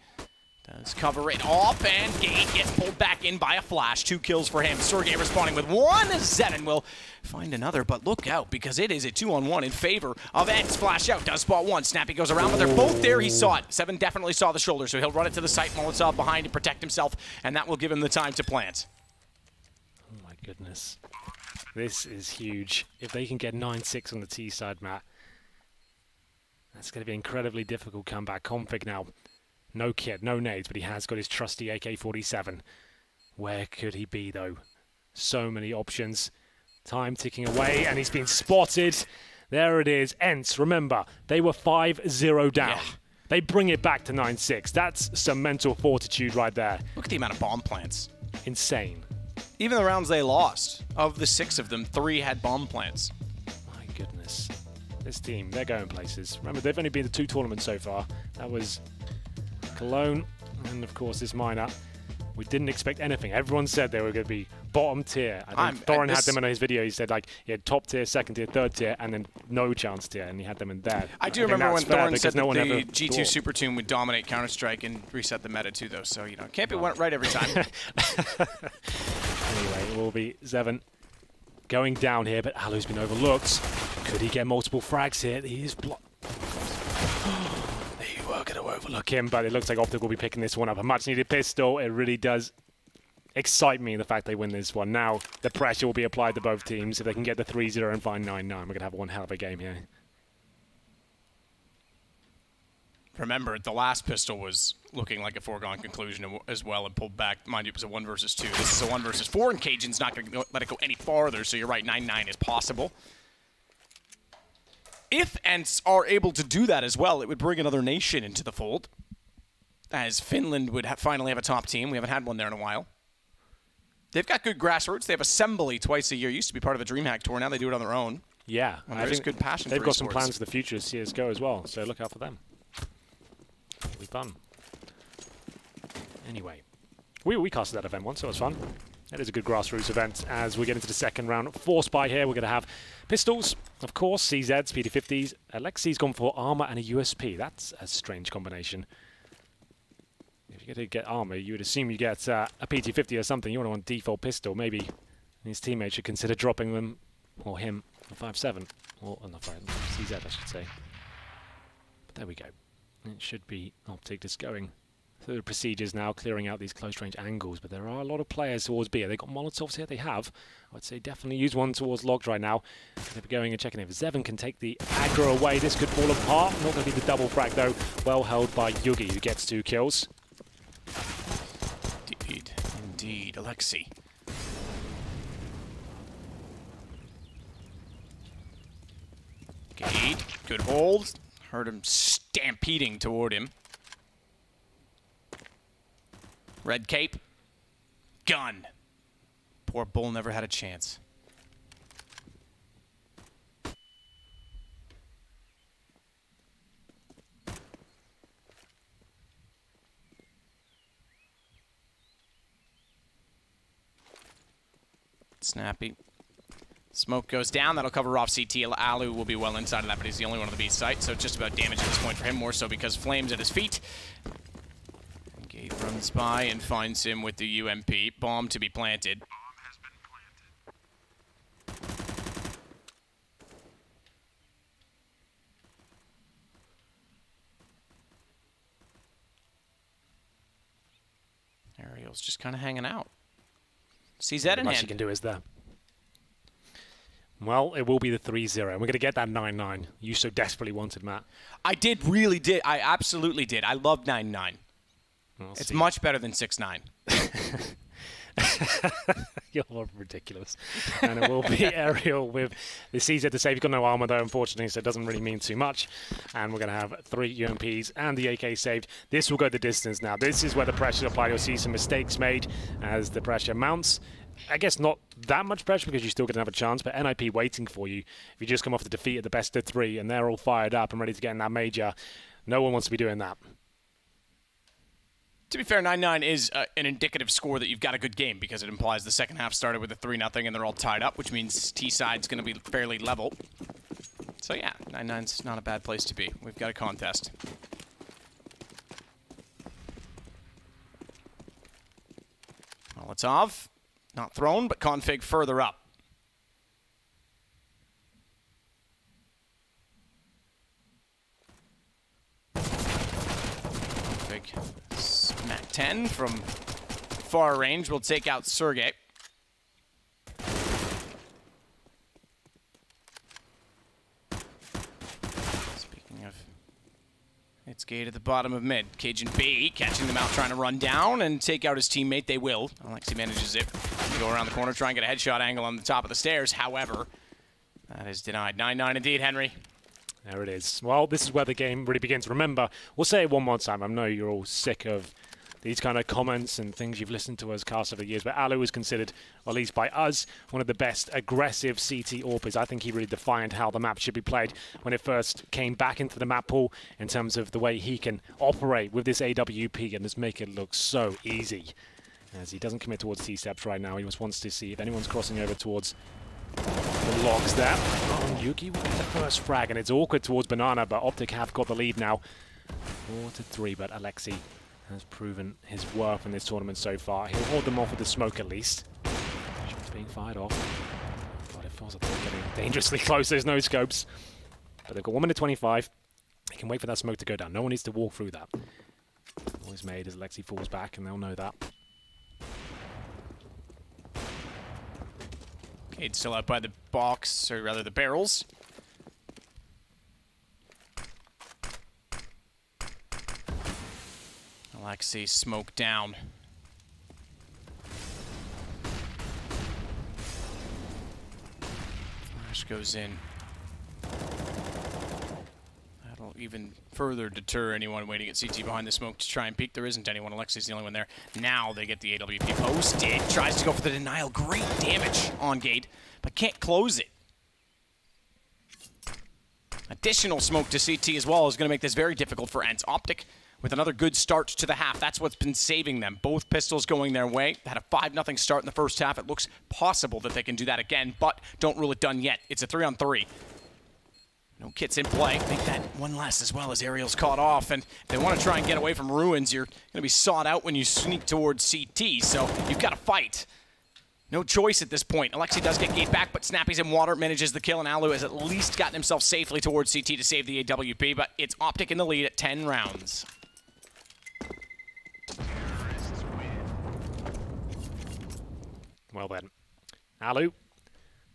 [SPEAKER 1] does cover it off, and Gate gets pulled back in by a flash. 2 kills for him. Sergey responding with 1. Zevin will find another, but look out, because it is a 2-on-1 in favor of Ence. Flash out, does spot 1. Snappy goes around, but they're both there. He saw it. 7 definitely saw the shoulder, so he'll run it to the site. Molotov behind to protect himself, and that will give him the time to plant.
[SPEAKER 2] Oh my goodness. This is huge. If they can get 9-6 on the T side, Matt, that's going to be an incredibly difficult comeback. Config now. No kit, no nades, but he has got his trusty AK-47. Where could he be, though? So many options. Time ticking away, and he's been spotted. There it is. Ence, remember, they were 5-0 down. Yeah. They bring it back to 9-6. That's some mental fortitude right there.
[SPEAKER 1] Look at the amount of bomb plants.
[SPEAKER 2] Insane.
[SPEAKER 1] Even the rounds they lost, of the 6 of them, 3 had bomb plants.
[SPEAKER 2] My goodness. This team, they're going places. Remember, they've only been to 2 tournaments so far. That was Cologne, and of course this minor. We didn't expect anything. Everyone said they were going to be bottom tier. I think Thorin had them in his video. He said, like, he had top tier, second tier, third tier, and then no chance tier, and he had them in there.
[SPEAKER 1] I do remember when Thorin said that the G2 Super Tune would dominate Counter-Strike and reset the meta too, though, so, you know, can't be right every time.
[SPEAKER 2] Anyway, it will be Zevin going down here, but Alu's been overlooked. Could he get multiple frags here? He is blocked. They were going to overlook him, but it looks like Optic will be picking this one up. A much-needed pistol. It really does excite me, the fact they win this one. Now, the pressure will be applied to both teams. If they can get the 3-0 and find 9-9, we're going to have one hell of a game here.
[SPEAKER 1] Remember, the last pistol was looking like a foregone conclusion as well and pulled back. Mind you, it was a 1 versus 2. This is a 1 versus 4, and Cajun's not going to let it go any farther, so you're right, 9-9 is possible. If Ence are able to do that as well, it would bring another nation into the fold, as Finland would finally have a top team. We haven't had one there in a while. They've got good grassroots. They have assembly twice a year. Used to be part of a DreamHack tour. Now they do it on their own.
[SPEAKER 2] Yeah.
[SPEAKER 1] And there's good passion for
[SPEAKER 2] they've got some
[SPEAKER 1] esports.
[SPEAKER 2] plans for the future of CSGO as well, so look out for them. It'll be fun. Anyway, we casted that event once, so it was fun. It is a good grassroots event as we get into the second round. 4 spy here. We're going to have pistols, of course, CZs, PD50s. Alexi's gone for armor and a USP. That's a strange combination. If you're going to get armor, you would assume you get a PT50 or something. You want to want default pistol. Maybe his teammates should consider dropping them, or him, a 5.7. Or not 5, CZ, I should say. But there we go. It should be Optic just going through the procedures now, clearing out these close-range angles. But there are a lot of players towards B. They've got Molotovs here. They have. I would say definitely use one towards Logged right now. They'll be going and checking if Zevin can take the aggro away. This could fall apart. Not going to be the double frag, though. Well held by Yugi, who gets 2 kills.
[SPEAKER 1] Indeed. Alexi. Gate. Good hold. Heard him stampeding toward him. Red cape. Gun. Poor Bull never had a chance. Snappy. Smoke goes down. That'll cover off CT. Alu will be well inside of that, but he's the only one on the B site, so it's just about damage at this point for him, more so because Flame's at his feet. Gate runs by and finds him with the UMP. Bomb to be planted. Ariel's just kind of hanging out. CZ in hand.
[SPEAKER 2] Much you can do is there. Well, it will be the 3-0. And we're going to get that 9-9 you so desperately wanted, Matt.
[SPEAKER 1] I really did. I absolutely did. I loved 9-9. It's much better than 6-9.
[SPEAKER 2] You're ridiculous. And it will be Ariel with the CZ to save. He's got no armor, though, unfortunately, so it doesn't really mean too much. And we're going to have 3 UMPs and the AK saved. This will go the distance now. This is where the pressure applied. You'll see some mistakes made as the pressure mounts. I guess not that much pressure because you're still going to have a chance, but NIP waiting for you. If you just come off the defeat at the best of 3 and they're all fired up and ready to get in that major, no one wants to be doing that.
[SPEAKER 1] To be fair, 9-9 is an indicative score that you've got a good game because it implies the second half started with a 3-0 and they're all tied up, which means T-side's going to be fairly level. So yeah, 9-9's not a bad place to be. We've got a contest. Molotov, not thrown, but config further up. Mac 10 from far range will take out Sergey. Speaking of, it's Gate at the bottom of mid. Cajun B catching them out, trying to run down and take out his teammate. They will. Alexi manages it. Go around the corner, try and get a headshot angle on the top of the stairs. However, that is denied. 9-9 indeed, Henry.
[SPEAKER 2] There it is. Well, this is where the game really begins. Remember, we'll say it one more time. I know you're all sick of these kind of comments and things you've listened to us cast over the years, but Alu is considered, or at least by us, one of the best aggressive CT AWPers. I think he really defined how the map should be played when it first came back into the map pool in terms of the way he can operate with this AWP and just make it look so easy. As he doesn't commit towards T-steps right now, he just wants to see if anyone's crossing over towards the logs there. Oh, Yuki will get the first frag, and it's awkward towards Banana, but Optic have got the lead now. 4-3, but Alexi has proven his worth in this tournament so far. He'll hold them off with the smoke at least. Shots being fired off. God, it feels like they're getting dangerously close. There's no scopes. But they've got 1 minute 25. They can wait for that smoke to go down. No one needs to walk through that. Always made as Alexi falls back, and they'll know that.
[SPEAKER 1] It's still out by the box, or rather the barrels. Alexi smoke down. Flash goes in. That'll even further deter anyone waiting at CT behind the smoke to try and peek. There isn't anyone. Alexi's the only one there. Now they get the AWP posted. Tries to go for the denial. Great damage on Gate, but can't close it. Additional smoke to CT as well is going to make this very difficult for Ence. Optic with another good start to the half. That's what's been saving them. Both pistols going their way. Had a 5-0 start in the first half. It looks possible that they can do that again, but don't rule it done yet. It's a 3-on-3. No kits in play. Make that one less as well as Ariel's caught off. And if they want to try and get away from Ruins, you're going to be sought out when you sneak towards CT, so you've got to fight. No choice at this point. Alexi does get Gate back, but Snappy's in water, manages the kill, and Alu has at least gotten himself safely towards CT to save the AWP, but it's Optic in the lead at 10 rounds.
[SPEAKER 2] Well then, Alu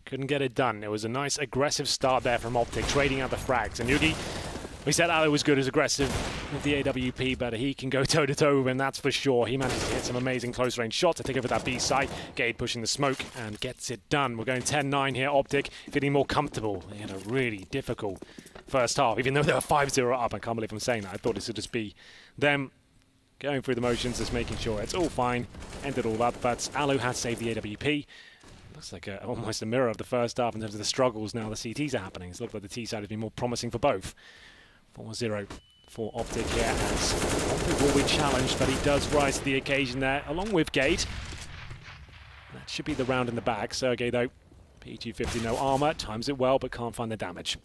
[SPEAKER 2] couldn't get it done. It was a nice aggressive start there from Optic, trading out the frags. And Yugi, we said Alu was good as aggressive with the AWP, but he can go toe-to-toe, and that's for sure. He manages to hit some amazing close-range shots to take over that B side. Gade pushing the smoke and gets it done. We're going 10-9 here. Optic feeling more comfortable. They had a really difficult first half, even though they were 5-0 up. I can't believe I'm saying that. I thought this would just be them going through the motions, just making sure it's all fine, ended all that, but Alu has saved the AWP. Looks like almost a mirror of the first half in terms of the struggles now the CTs are happening. It looks like the T side has been more promising for both. 4-0 for Optic here, as Optic will be challenged, but he does rise to the occasion there, along with Gade. That should be the round in the bag. Sergey, though, PG-50 no armor, times it well, but can't find the damage.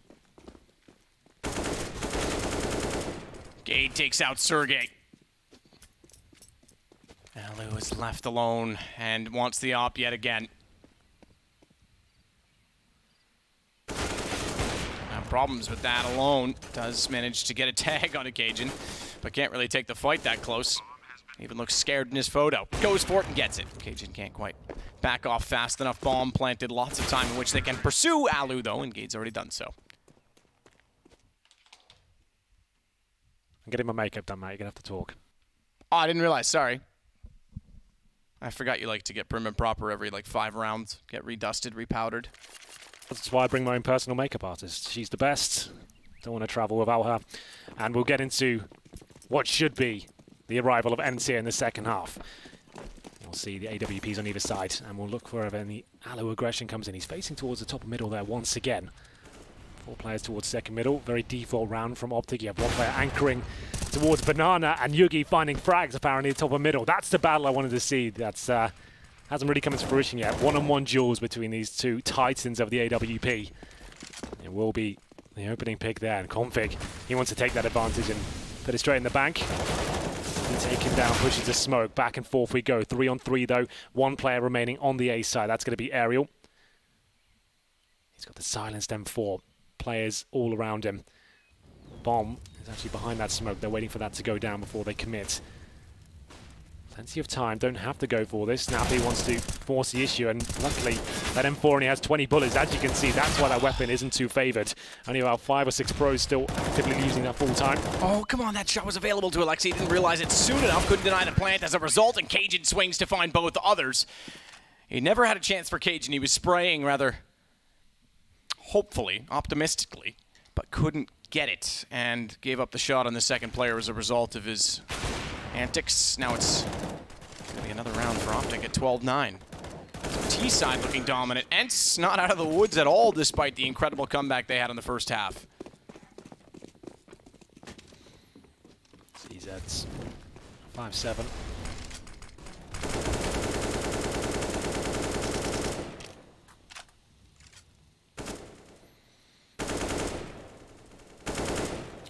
[SPEAKER 1] Gade takes out Sergey. Alu is left alone and wants the op yet again. Problems with that alone. Does manage to get a tag on Cajun, but can't really take the fight that close. Even looks scared in his photo. Goes for it and gets it. Cajun can't quite back off fast enough. Bomb planted. Lots of time in which they can pursue Alu, though, and Gade's already done so.
[SPEAKER 2] I'm getting my makeup done, mate. You're going to have to talk.
[SPEAKER 1] Oh, I didn't realize. Sorry. I forgot you like to get prim and proper every, like, 5 rounds. Get redusted, repowdered.
[SPEAKER 2] That's why I bring my own personal makeup artist. She's the best. Don't want to travel without her. And we'll get into what should be the arrival of Ence here in the second half. We'll see the AWPs on either side, and we'll look wherever any Alu aggression comes in. He's facing towards the top of middle there once again. 4 players towards second middle. Very default round from Optic. You have 1 player anchoring towards Banana, and Yugi finding frags apparently at the top of middle. That's the battle I wanted to see. That's hasn't really come into fruition yet. One-on-one duels between these 2 titans of the AWP. It will be the opening pick there, and Config, he wants to take that advantage and put it straight in the bank. And take him down, pushes the smoke. Back and forth we go. 3-on-3 though. 1 player remaining on the A side. That's going to be Aerial. He's got the silenced M4. Players all around him. Bomb is actually behind that smoke. They're waiting for that to go down before they commit. Plenty of time, don't have to go for this. Snappy wants to force the issue, and luckily that M4 only has 20 bullets. As you can see, that's why that weapon isn't too favored. Only about 5 or 6 pros still actively using that full time.
[SPEAKER 1] Oh, come on, that shot was available to Alexei. Didn't realize it soon enough, couldn't deny the plant as a result, and Cajun swings to find both others. He never had a chance for Cajun. He was spraying rather hopefully, optimistically, but couldn't get it, and gave up the shot on the second player as a result of his antics. Now it's going to be another round for Optic at 12-9. T side looking dominant. Ence not out of the woods at all despite the incredible comeback they had in the first half.
[SPEAKER 2] CZ's 5-7.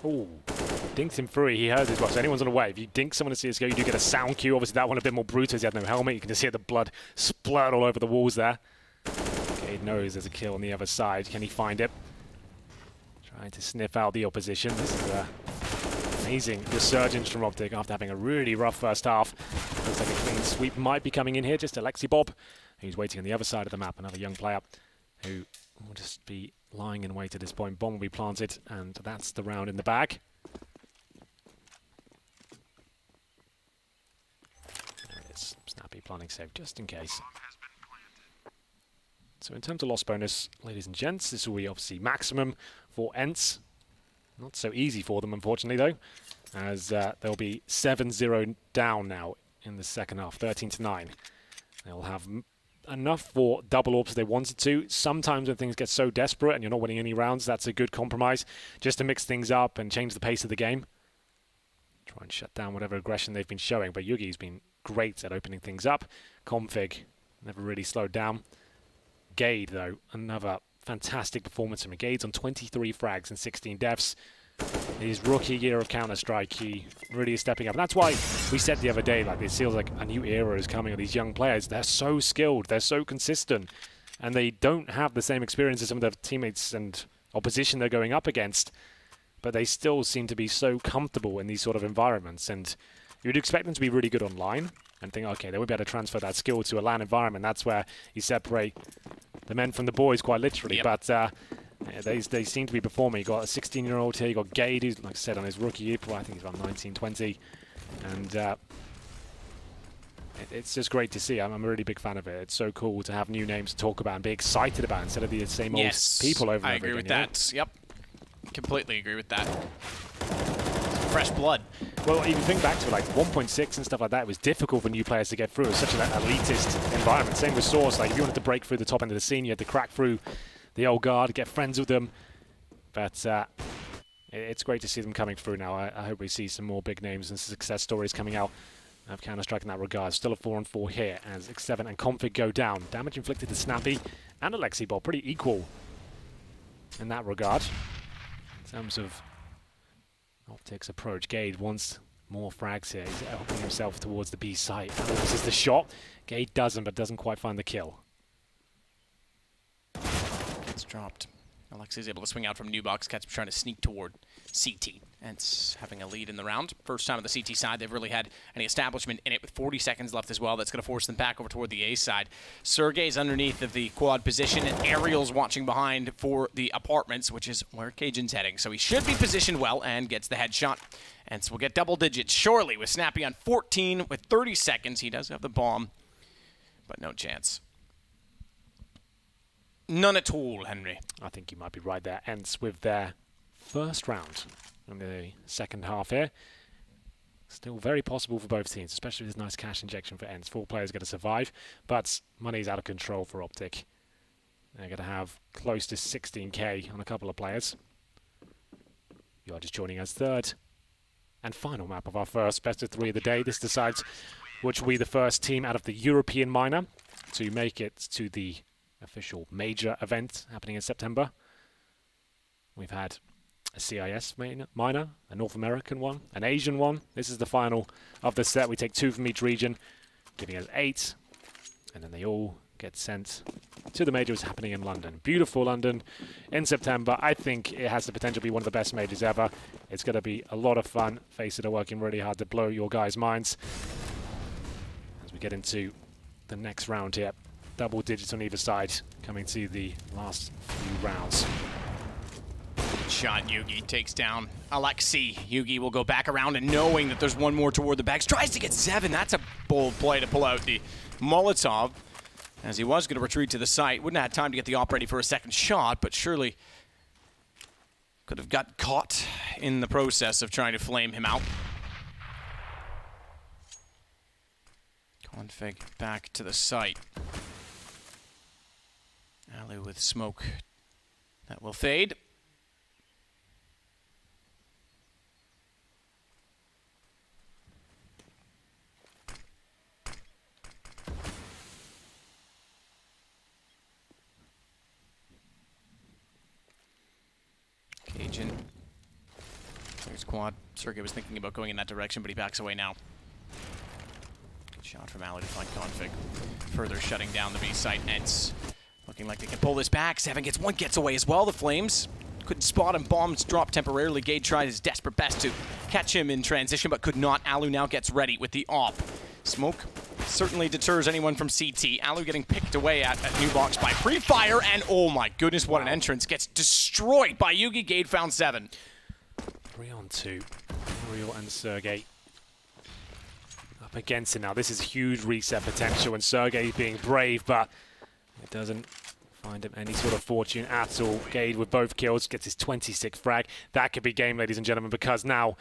[SPEAKER 2] Oh, dinked him through. He heard this well. So anyone's on the way. If you dink someone in CSGO, you do get a sound cue. Obviously, that one a bit more brutal. He had no helmet. You can just hear the blood splurt all over the walls there. Cade knows there's a kill on the other side. Can he find it? Trying to sniff out the opposition. This is an amazing resurgence from Optic after having a really rough first half. Looks like a clean sweep might be coming in here. Just Alexi Bob, who's waiting on the other side of the map. Another young player who will just be lying in wait at this point. Bomb will be planted, and that's the round in the bag. There it is. Snappy planting safe just in case. So in terms of loss bonus, ladies and gents, this will be obviously maximum for Ence. Not so easy for them, unfortunately, though, as they'll be 7-0 down now in the second half, 13-9. They'll have enough for double orbs if they wanted to. Sometimes when things get so desperate and you're not winning any rounds, that's a good compromise, just to mix things up and change the pace of the game. Try and shut down whatever aggression they've been showing, but Yugi's been great at opening things up. Config never really slowed down. Gade, though, another fantastic performance from him. Gade's on 23 frags and 16 deaths. His rookie year of Counter-Strike, he really is stepping up. And that's why we said the other day, like, it feels like a new era is coming of these young players. They're so skilled, they're so consistent, and they don't have the same experience as some of their teammates and opposition they're going up against, but they still seem to be so comfortable in these sort of environments. And you'd expect them to be really good online and think, okay, they would be able to transfer that skill to a LAN environment. That's where you separate the men from the boys, quite literally. Yep. But yeah, they seem to be performing. You got a 16-year-old here. You got Gade, who's, like I said, on his rookie year. I think he's around 19, 20. And it's just great to see. I'm a really big fan of it. It's so cool to have new names to talk about and be excited about instead of the same old people over and over again.
[SPEAKER 1] I agree with that. Yep. Completely agree with that. Fresh blood.
[SPEAKER 2] Well, if you think back to like 1.6 and stuff like that, it was difficult for new players to get through. It was such an elitist environment. Same with Source. Like, if you wanted to break through the top end of the scene, you had to crack through the old guard, get friends with them. But it's great to see them coming through now. I hope we see some more big names and success stories coming out of Counter-Strike in that regard. Still a 4-on-4 here as X7 and Config go down. Damage inflicted to Snappy and Alexi pretty equal in that regard. In terms of Optic's approach, Gade wants more frags here. He's helping himself towards the B site. This is the shot. Gade doesn't, but doesn't quite find the kill.
[SPEAKER 1] Gets dropped. Alexi's able to swing out from new box. Cat's trying to sneak toward CT. Ence having a lead in the round. First time on the CT side they've really had any establishment in it, with 40 seconds left as well. That's going to force them back over toward the A side. Sergey's underneath of the quad position, and Ariel's watching behind for the apartments, which is where Cajun's heading. So he should be positioned well and gets the headshot. Ence will get double digits surely with Snappy on 14 with 30 seconds. He does have the bomb, but no chance. None at all, Henry.
[SPEAKER 2] I think you might be right there. Ence with their first round in the second half here. Still very possible for both teams, especially with this nice cash injection for Ence. 4 players going to survive, but money's out of control for Optic. They're going to have close to 16k on a couple of players. You are just joining us third and final map of our first best of 3 of the day. This decides which will be the first team out of the European minor to make it to the official major event happening in September. We've had a CIS minor, a North American one, an Asian one. This is the final of the set. We take 2 from each region, giving us 8, and then they all get sent to the major. It's happening in London. Beautiful London in September. I think it has the potential to be one of the best majors ever. It's going to be a lot of fun. FACEIT are working really hard to blow your guys' minds as we get into the next round here. Double digits on either side coming to the last few rounds.
[SPEAKER 1] Good shot. Yugi takes down Alexi. Yugi will go back around, and knowing that there's one more toward the bags, tries to get 7. That's a bold play to pull out the Molotov, as he was going to retreat to the site. Wouldn't have had time to get the op ready for a second shot, but surely could have got caught in the process of trying to flame him out. Config back to the site. Alu with smoke that will fade. Cajun. There's quad. Sergey was thinking about going in that direction, but he backs away now. Good shot from Alu to find config. Further shutting down the B site. Ence looking like they can pull this back. 7 gets 1, gets away as well. The Flames couldn't spot him. Bombs dropped temporarily. Gade tried his desperate best to catch him in transition, but could not. Alu now gets ready with the op. Smoke certainly deters anyone from CT. Alu getting picked away at new box by pre-fire, and oh my goodness, what an entrance. Gets destroyed by Yugi. Gade found 7.
[SPEAKER 2] 3 on 2. Ariel and Sergey up against it now. This is huge reset potential, and Sergey being brave, but it doesn't find him any sort of fortune at all. Gade with both kills gets his 26th frag. That could be game, ladies and gentlemen, because now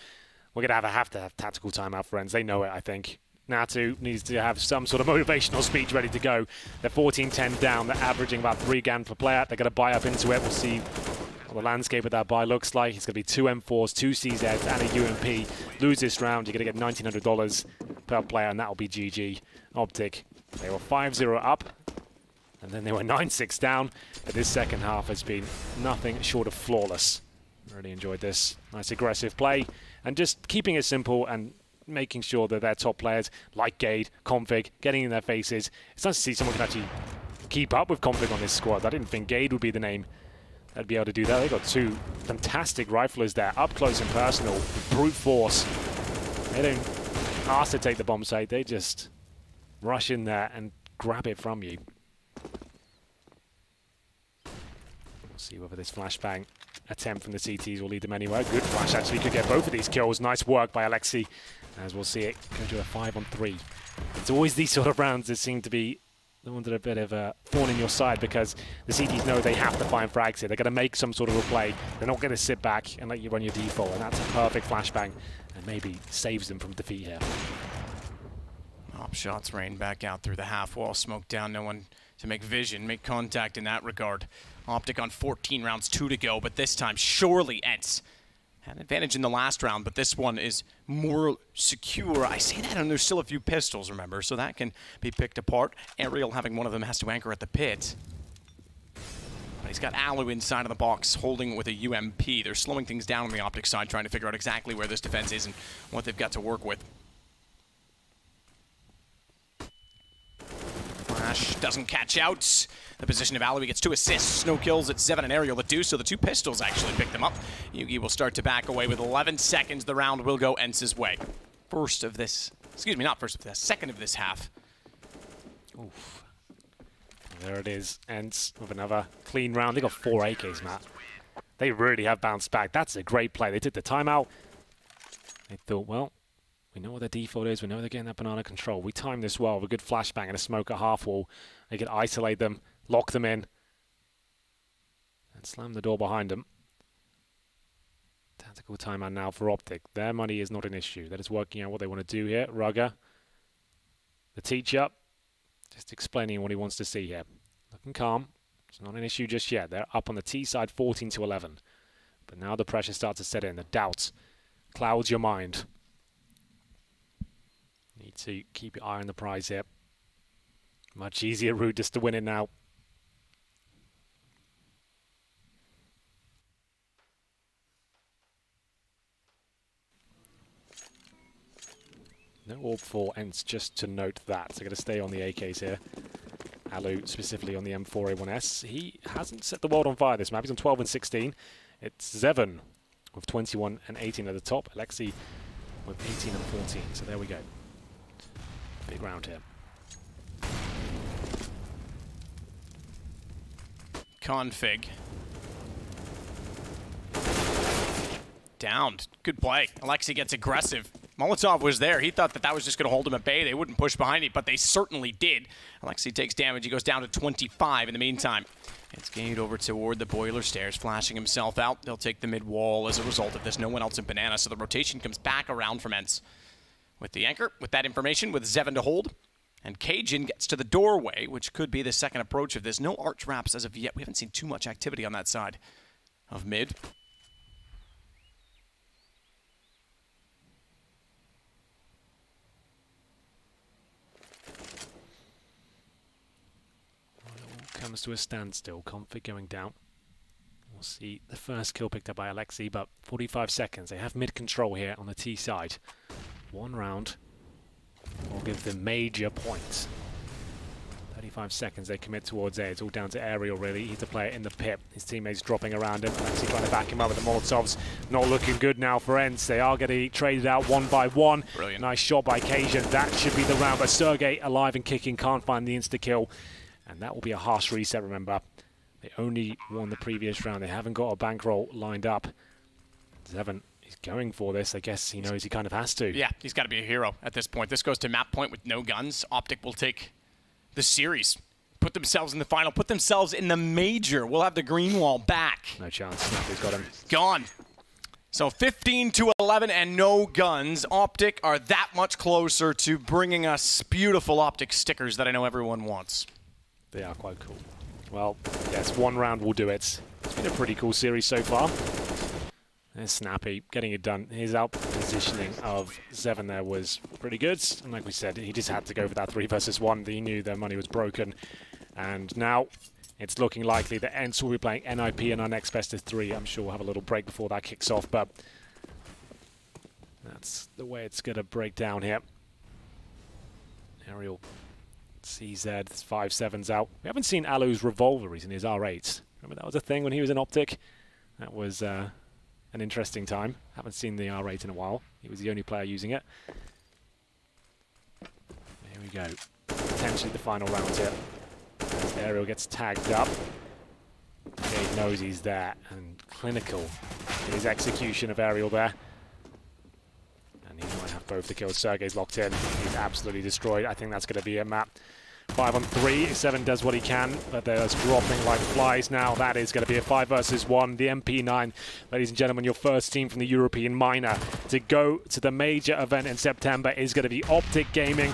[SPEAKER 2] we're going to have tactical timeout, friends. They know it, I think. Natu needs to have some sort of motivational speech ready to go. They're 14-10 down. They're averaging about 3 GAN per player. They're going to buy up into it. We'll see what the landscape of that buy looks like. It's going to be 2 M4s, 2 CZs, and a UMP. Lose this round, you're going to get $1,900 per player, and that will be GG. Optic, they were 5-0 up, and then they were 9-6 down. But this second half has been nothing short of flawless. Really enjoyed this. Nice aggressive play, and just keeping it simple and making sure that their top players, like Gade, Config, getting in their faces. It's nice to see someone can actually keep up with Config on this squad. I didn't think Gade would be the name that'd be able to do that. They've got 2 fantastic riflers there, up close and personal, brute force. They don't ask to take the bomb site, they just rush in there and grab it from you. We'll see whether this flashbang attempt from the CTs will lead them anywhere. Good flash, actually could get both of these kills. Nice work by Alexi, as we'll see it go to a 5-on-3. It's always these sort of rounds that seem to be the ones that are a bit of a thorn in your side, because the CTs know they have to find frags here. They're going to make some sort of a play. They're not going to sit back and let you run your default, and that's a perfect flashbang and maybe saves them from defeat here.
[SPEAKER 1] Op shots rain back out through the half wall. Smoke down, no one to make vision, make contact in that regard. Optic on 14 rounds, 2 to go, but this time surely Ence had an advantage in the last round, but this one is more secure. I say that, and there's still a few pistols, remember, so that can be picked apart. Ariel having one of them has to anchor at the pit. He's got Alu inside of the box, holding with a UMP. They're slowing things down on the Optic side, trying to figure out exactly where this defense is and what they've got to work with. Flash doesn't catch out. The position of Alu gets 2 assists, no kills. It's Zeven and Aerial that do, so the 2 pistols actually pick them up. Yugi will start to back away with 11 seconds. The round will go Ence's way. First of this, excuse me, not first of this, second of this half.
[SPEAKER 2] Oof. There it is, Ence with another clean round. They got 4 AKs, Matt. They really have bounced back. That's a great play. They took the timeout. They thought, well, we know what their default is. We know they're getting that banana control. We timed this well with a good flashbang and a smoke at half wall. They could isolate them, lock them in, and slam the door behind them. Tactical timeout now for Optic. Their money is not an issue. They're just working out what they want to do here. Rugger, the teacher, just explaining what he wants to see here. Looking calm. It's not an issue just yet. They're up on the T side 14-11. But now the pressure starts to set in. The doubt clouds your mind. Need to keep your eye on the prize here. Much easier route just to win it now. No orb for Ence, just to note that. So going to stay on the AKs here. Alu specifically on the M4A1S. He hasn't set the world on fire this map. He's on 12 and 16. It's Zeven with 21 and 18 at the top. Alexei with 18 and 14. So there we go. Big round here.
[SPEAKER 1] Config. Downed. Good play. Alexei gets aggressive. Molotov was there. He thought that that was just going to hold him at bay. They wouldn't push behind it, but they certainly did. Alexei takes damage. He goes down to 25 in the meantime. It's gained over toward the boiler stairs, flashing himself out. They'll take the mid wall as a result of this. No one else in Banana, so the rotation comes back around from Ence. With the anchor, with that information, with Zeven to hold. And Cajun gets to the doorway, which could be the second approach of this. No arch wraps as of yet. We haven't seen too much activity on that side of mid.
[SPEAKER 2] Comes to a standstill. Config going down. We'll see the first kill picked up by Alexei, but 45 seconds. They have mid control here on the T side. 1 round will give them major points. 35 seconds they commit towards A. It's all down to Aerial really. He's the player in the pit. His teammates dropping around him. Alexei trying to back him up with the Molotovs. Not looking good now for Ence. They are getting traded out 1 by 1.
[SPEAKER 1] Brilliant.
[SPEAKER 2] Nice shot by Cajun. That should be the round, but Sergey alive and kicking. Can't find the insta-kill. And that will be a harsh reset, remember. They only won the previous round. They haven't got a bankroll lined up. Zeven is going for this. I guess he knows he kind of has to.
[SPEAKER 1] Yeah, he's got to be a hero at this point. This goes to map point with no guns. Optic will take the series. Put themselves in the final. Put themselves in the major. We'll have the green wall back.
[SPEAKER 2] No chance. He's got him.
[SPEAKER 1] Gone. So 15-11 and no guns. Optic are that much closer to bringing us beautiful Optic stickers that I know everyone wants.
[SPEAKER 2] They are quite cool. Well, yes, 1 round will do it. It's been a pretty cool series so far. There's Snappy getting it done. His out positioning of Zeven there was pretty good. And like we said, he just had to go for that 3 versus 1. He knew their money was broken. And now it's looking likely that Ence will be playing NIP in our next best of 3. I'm sure we'll have a little break before that kicks off, but that's the way it's going to break down here. Aerial. CZ, 5-7's out. We haven't seen Alu's revolver recently, his R8. Remember that was a thing when he was in Optic? That was an interesting time. Haven't seen the R8 in a while. He was the only player using it. Here we go. Potentially the final round here. As Aerial gets tagged up. Gabe knows he's there, and clinical in his execution of Aerial there. And he might have both the kills. Sergey's locked in. He's absolutely destroyed. I think that's going to be a map. 5 on 3. Zeven does what he can, but they're just dropping like flies now. That is going to be a 5 versus 1. The MP9, ladies and gentlemen, your first team from the European minor to go to the major event in September is going to be Optic Gaming,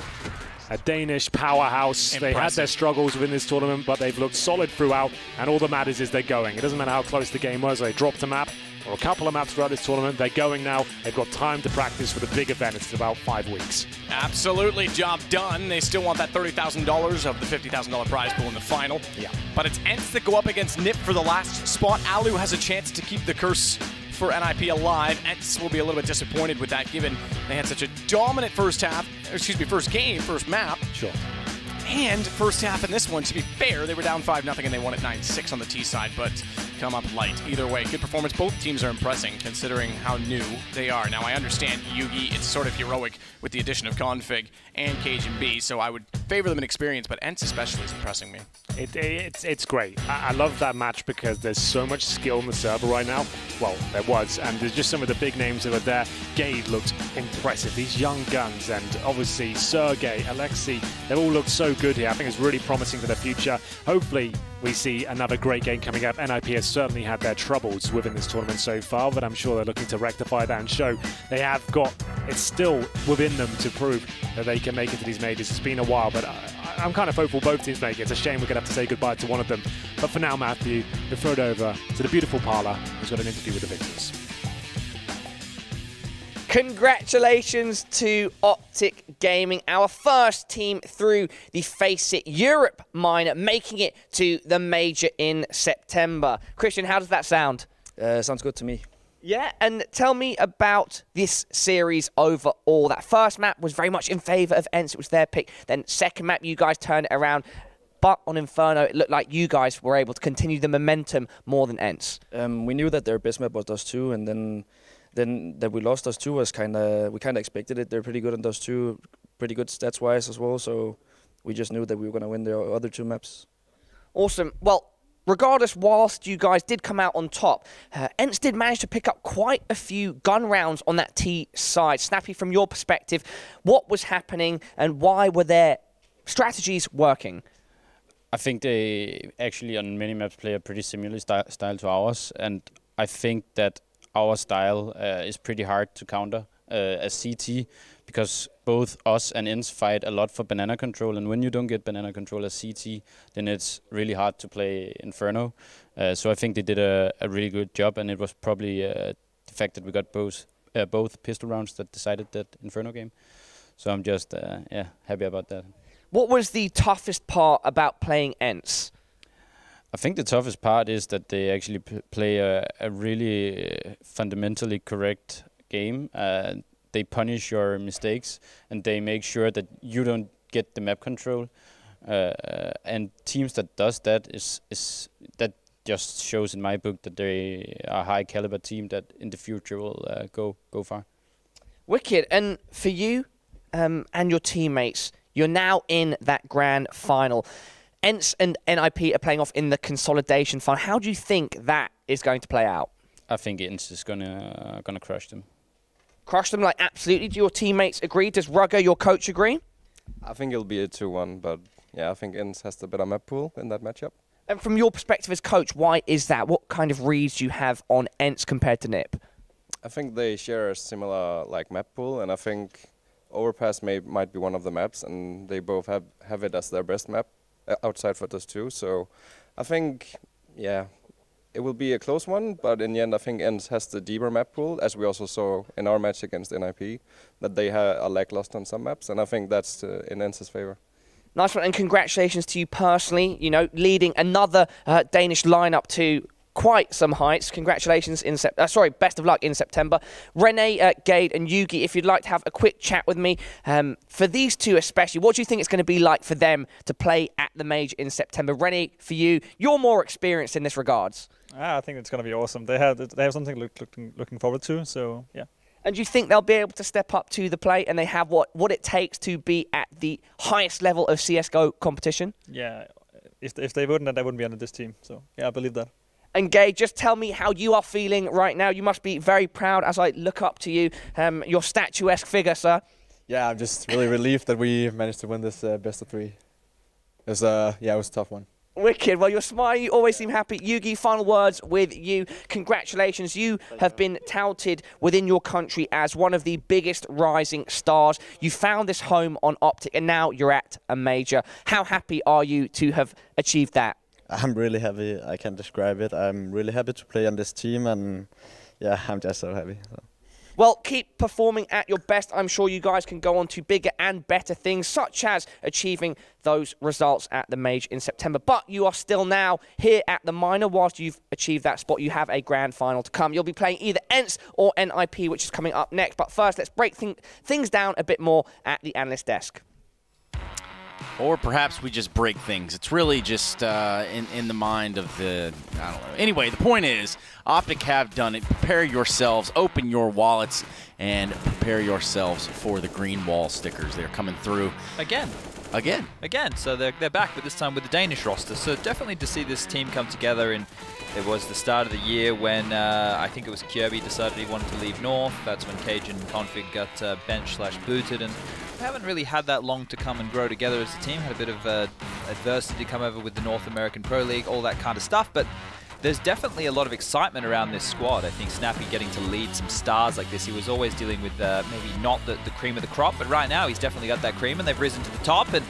[SPEAKER 2] a Danish powerhouse. Impressive. They had their struggles within this tournament, but they've looked solid throughout, and all that matters is they're going. It doesn't matter how close the game was. They dropped a map, or a couple of maps throughout this tournament. They're going now. They've got time to practice for the big event. It's about 5 weeks.
[SPEAKER 1] Absolutely, job done. They still want that $30,000 of the $50,000 prize pool in the final.
[SPEAKER 2] Yeah.
[SPEAKER 1] But it's Ence that go up against Nip for the last spot. Alu has a chance to keep the curse for NIP alive. Ence will be a little bit disappointed with that, given they had such a dominant first game, first map.
[SPEAKER 2] Sure.
[SPEAKER 1] And first half in this one, to be fair, they were down 5-0 and they won at 9-6 on the T side, but come up light. Either way, good performance. Both teams are impressing, considering how new they are. Now, I understand Yugi, it's sort of heroic with the addition of Config and Cajun B, so I would favor them in experience, but Ence especially is impressing me.
[SPEAKER 2] It's great. I love that match because there's so much skill on the server right now. Well, there was, and there's just some of the big names that are there. Gade looked impressive. These young guns, and obviously Sergey, Alexei, they all look so good here. I think it's really promising for the future. Hopefully, we see another great game coming up. NIP has certainly had their troubles within this tournament so far, but I'm sure they're looking to rectify that and show they have got, it's still within them to prove that they can make it to these majors. It's been a while, but I'm kind of hopeful both teams make it. It's a shame we're going to have to say goodbye to one of them. But for now, Matthew, we throw it over to the beautiful Parla, who's got an interview with the victors.
[SPEAKER 3] Congratulations to Optic Gaming, our first team through the FACEIT Europe minor, making it to the major in September. Christian, how does that sound?
[SPEAKER 4] Sounds good to me.
[SPEAKER 3] Yeah, and tell me about this series overall. That first map was very much in favour of Ence. It was their pick. Then second map, you guys turned it around. But on Inferno, it looked like you guys were able to continue the momentum more than Ence.
[SPEAKER 4] We knew that their best map was those two, and then that we lost those two was we kind of expected it. They're pretty good on those two, pretty good stats wise as well. So we just knew that we were going to win the other two maps.
[SPEAKER 3] Awesome. Well, regardless, whilst you guys did come out on top, Ence did manage to pick up quite a few gun rounds on that T side. Snappy, from your perspective, what was happening and why were their strategies working?
[SPEAKER 5] I think they actually on many maps play a pretty similar style to ours, and I think that our style is pretty hard to counter as CT, because both us and Ence fight a lot for banana control, and when you don't get banana control as CT, then it's really hard to play Inferno. So I think they did a really good job, and it was probably the fact that we got both pistol rounds that decided that Inferno game. So I'm just happy about that.
[SPEAKER 3] What was the toughest part about playing Ence?
[SPEAKER 5] I think the toughest part is that they actually play a really fundamentally correct game. They punish your mistakes and they make sure that you don't get the map control. And teams that does that that just shows in my book that they are a high caliber team that in the future will go far.
[SPEAKER 3] Wicked. And for you and your teammates, you're now in that grand final. Ence and NIP are playing off in the consolidation final. How do you think that is going to play out?
[SPEAKER 5] I think Ence is gonna crush them.
[SPEAKER 3] Crush them, like, absolutely. Do your teammates agree? Does Rugger, your coach, agree?
[SPEAKER 6] I think it'll be a 2-1, but yeah, I think Ence has the better map pool in that matchup.
[SPEAKER 3] And from your perspective as coach, why is that? What kind of reads do you have on Ence compared to NIP?
[SPEAKER 6] I think they share a similar map pool, and I think Overpass might be one of the maps, and they both have it as their best map outside for those two. So I think, yeah, it will be a close one, but in the end I think Ence has the deeper map pool, as we also saw in our match against NIP, that they are lackluster on some maps, and I think that's in Ence's favor.
[SPEAKER 3] Nice one, and congratulations to you personally, you know, leading another Danish lineup to quite some heights. Congratulations best of luck in September. Rene, Gade and Yugi, if you'd like to have a quick chat with me, for these two especially, what do you think it's going to be like for them to play at the major in September? Rene, for you, you're more experienced in this regards.
[SPEAKER 7] I think it's going to be awesome. They have something looking forward to, so yeah.
[SPEAKER 3] And do you think they'll be able to step up to the plate and they have what it takes to be at the highest level of CSGO competition?
[SPEAKER 7] Yeah, if they wouldn't, then they wouldn't be under this team. So yeah, I believe that.
[SPEAKER 3] And Gade, just tell me how you are feeling right now. You must be very proud as I look up to you, your statuesque figure, sir.
[SPEAKER 8] Yeah, I'm just really relieved that we managed to win this best of 3. It was it was a tough one.
[SPEAKER 3] Wicked. Well, you're smiling. You always seem happy. Yugi, final words with you. Congratulations. You have been touted within your country as one of the biggest rising stars. You found this home on Optic, and now you're at a major. How happy are you to have achieved that?
[SPEAKER 9] I'm really happy. I can't describe it. I'm really happy to play on this team, and
[SPEAKER 8] Yeah, I'm just so happy. So.
[SPEAKER 3] Well, keep performing at your best. I'm sure you guys can go on to bigger and better things, such as achieving those results at the Major in September. But you are still now here at the minor. Whilst you've achieved that spot, you have a grand final to come. You'll be playing either Ence or NIP, which is coming up next. But first, let's break things down a bit more at the analyst desk.
[SPEAKER 9] Or perhaps we just break things. It's really just in the mind of the, I don't know. Anyway, the point is, Optic have done it. Prepare yourselves, open your wallets, and prepare yourselves for the green wall stickers. They're coming through.
[SPEAKER 10] Again. So they're back, but this time with the Danish roster. So definitely to see this team come together. And it was the start of the year when I think it was Kirby decided he wanted to leave North. That's when Cage and Config got bench/booted, and they haven't really had that long to come and grow together as a team. Had a bit of adversity come over with the North American Pro League, all that kind of stuff. But there's definitely a lot of excitement around this squad. I think Snappy getting to lead some stars like this. He was always dealing with maybe not the cream of the crop, but right now he's definitely got that cream, and they've risen to the top. And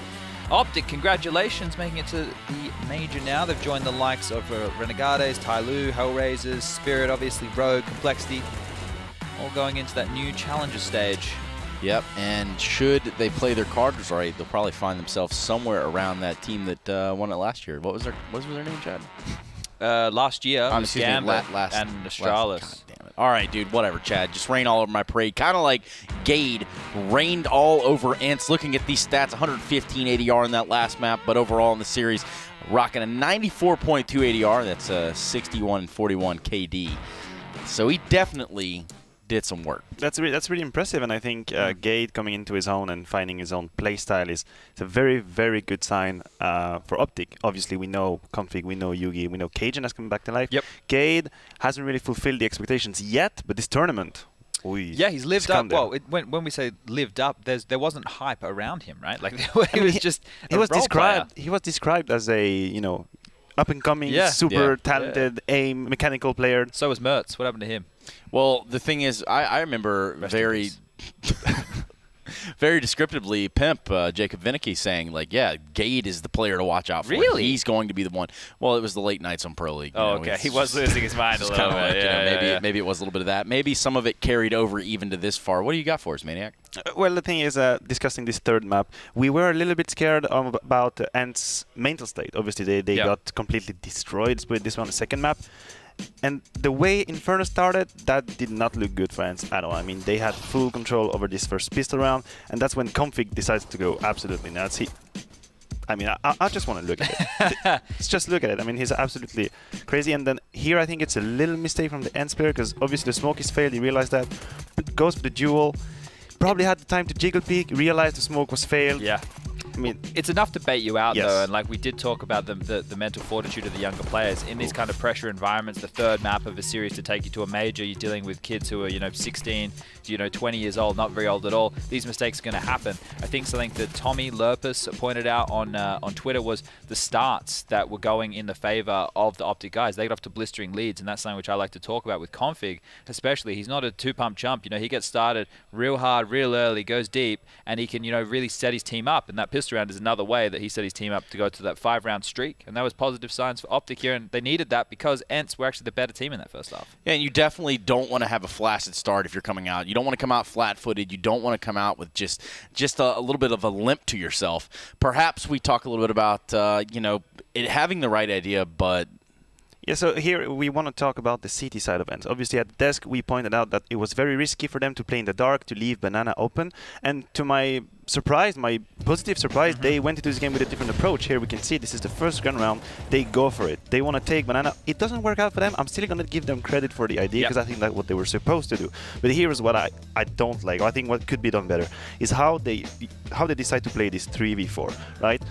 [SPEAKER 10] Optic, congratulations, making it to the Major now. They've joined the likes of Renegades, Tyloo, Hellraisers, Spirit, obviously Rogue, Complexity, all going into that new Challenger stage.
[SPEAKER 9] Yep, and should they play their cards right, they'll probably find themselves somewhere around that team that won it last year. What was their name, Chad?
[SPEAKER 10] Last year, Gambit and Astralis.
[SPEAKER 9] God damn it. All right, dude, whatever, Chad. Just rain all over my parade. Kind of like Gade rained all over Ence. Looking at these stats, 115 ADR in that last map, but overall in the series, rocking a 94.2 ADR. That's a 61-41 KD. So he definitely did some work.
[SPEAKER 11] That's really impressive, and I think Gade coming into his own and finding his own playstyle is a very, very good sign for Optic. Obviously, we know Config, we know Yugi, we know Cajun has come back to life.
[SPEAKER 10] Yep.
[SPEAKER 11] Gade hasn't really fulfilled the expectations yet, but this tournament,
[SPEAKER 10] yeah, he's lived up. Well, when we say lived up, there wasn't hype around him, right? Like he was just
[SPEAKER 11] he was described as a up and coming, super talented, mechanical player.
[SPEAKER 10] So was Mertz. What happened to him?
[SPEAKER 9] Well, the thing is, I remember very descriptively Pimp, Jacob Vinicky, saying, like, yeah, Gade is the player to watch out for.
[SPEAKER 10] Really?
[SPEAKER 9] He's going to be the one. Well, it was the late nights on Pro League.
[SPEAKER 10] Oh, okay. He was losing his mind a little bit.
[SPEAKER 9] Maybe it was a little bit of that. Maybe some of it carried over even to this far. What do you got for us, Maniac?
[SPEAKER 11] Well, the thing is, discussing this third map, we were a little bit scared about Ent's mental state. Obviously, they got completely destroyed with this one, the second map. And the way Inferno started, that did not look good for Ence at all. I mean, they had full control over this first pistol round, and that's when Config decides to go absolutely nuts. I just want to look at it. Let's just look at it. I mean, he's absolutely crazy. And then here, I think it's a little mistake from the Ence player, because obviously the smoke is failed. He realized that. Goes for the duel. Probably had the time to jiggle peek, realized the smoke was failed.
[SPEAKER 10] Yeah.
[SPEAKER 11] I mean,
[SPEAKER 10] it's enough to bait you out, though, and like we did talk about the mental fortitude of the younger players in these kind of pressure environments. The third map of a series to take you to a major, you're dealing with kids who are 16, 20 years old, not very old at all. These mistakes are going to happen. I think something that Tommy Lurpus pointed out on Twitter was the starts that were going in the favor of the Optic guys. They got off to blistering leads, and that's something which I like to talk about with Config, especially. He's not a two-pump chump. He gets started real hard, real early, goes deep, and he can really set his team up. And that pistol round is another way that he set his team up to go to that 5-round streak, and that was positive signs for Optic here, and they needed that because Ence were actually the better team in that first half.
[SPEAKER 9] Yeah, and you definitely don't want to have a flaccid start if you're coming out. You don't want to come out flat-footed. You don't want to come out with just a little bit of a limp to yourself. Perhaps we talk a little bit about it having the right idea, but
[SPEAKER 11] yeah, so here we want to talk about the CT side of Ence. Obviously, at the desk, we pointed out that it was very risky for them to play in the dark, to leave Banana open. And to my surprise, my positive surprise, they went into this game with a different approach. Here we can see this is the first gun round. They go for it. They want to take Banana. It doesn't work out for them. I'm still going to give them credit for the idea, because I think that's what they were supposed to do. But here's what I don't like. I think what could be done better is how they decide to play this 3v4, right?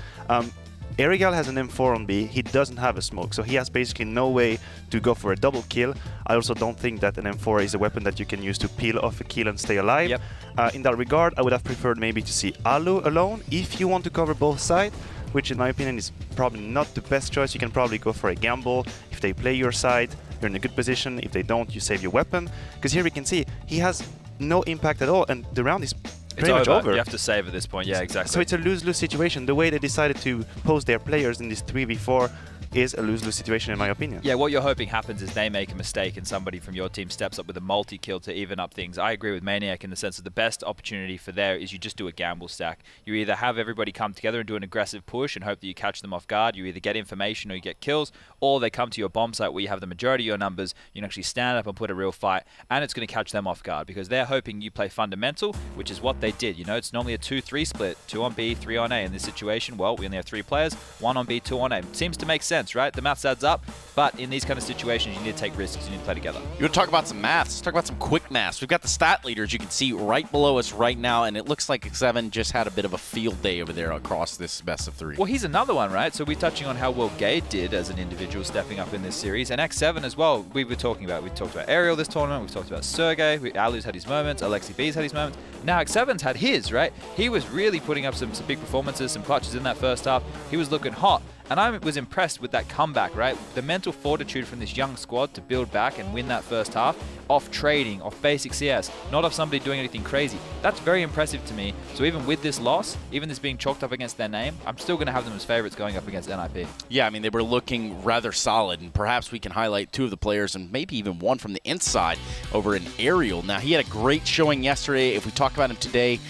[SPEAKER 11] Erigal has an M4 on B. He doesn't have a smoke, so he has basically no way to go for a double kill. I also don't think that an M4 is a weapon that you can use to peel off a kill and stay alive.
[SPEAKER 10] Yep.
[SPEAKER 11] In that regard, I would have preferred maybe to see Alu alone if you want to cover both sides, which in my opinion is probably not the best choice. You can probably go for a gamble. If they play your side, you're in a good position. If they don't, you save your weapon. Because here we can see he has no impact at all, and the round is pretty much over.
[SPEAKER 10] You have to save at this point. Yeah, exactly.
[SPEAKER 11] So it's a lose-lose situation. The way they decided to pose their players in this 3v4 is a lose-lose situation in my opinion.
[SPEAKER 10] Yeah, what you're hoping happens is they make a mistake and somebody from your team steps up with a multi-kill to even up things. I agree with Maniac in the sense that the best opportunity for there is you just do a gamble stack. You either have everybody come together and do an aggressive push and hope that you catch them off guard. You either get information or you get kills, or they come to your bomb site where you have the majority of your numbers. You can actually stand up and put a real fight, and it's going to catch them off guard because they're hoping you play fundamental, which is what they did. You know, it's normally a 2-3 split, 2 on B, 3 on A. In this situation, well, we only have 3 players, 1 on B, 2 on A. Seems to make sense, right? The maths adds up, but in these kind of situations, you need to take risks. You need to play together.
[SPEAKER 9] You want to talk about some maths? Let's talk about some quick maths. We've got the stat leaders you can see right below us right now, and it looks like X7 just had a bit of a field day over there across this best of 3.
[SPEAKER 10] Well, he's another one, right? So we're touching on how well Gade did as an individual stepping up in this series, and X7 as well. We talked about Ariel this tournament, we've talked about Sergey, Alu's had his moments, Alexi B's had his moments. Now X7's had his, right? He was really putting up some big performances, some clutches in that first half. He was looking hot. And I was impressed with that comeback, right? The mental fortitude from this young squad to build back and win that first half off trading, off basic CS, not off somebody doing anything crazy. That's very impressive to me. So even with this loss, even this being chalked up against their name, I'm still going to have them as favorites going up against NIP.
[SPEAKER 9] Yeah, I mean, they were looking rather solid, and perhaps we can highlight 2 of the players and maybe even one from the inside over in Ariel. Now, he had a great showing yesterday. If we talk about him today,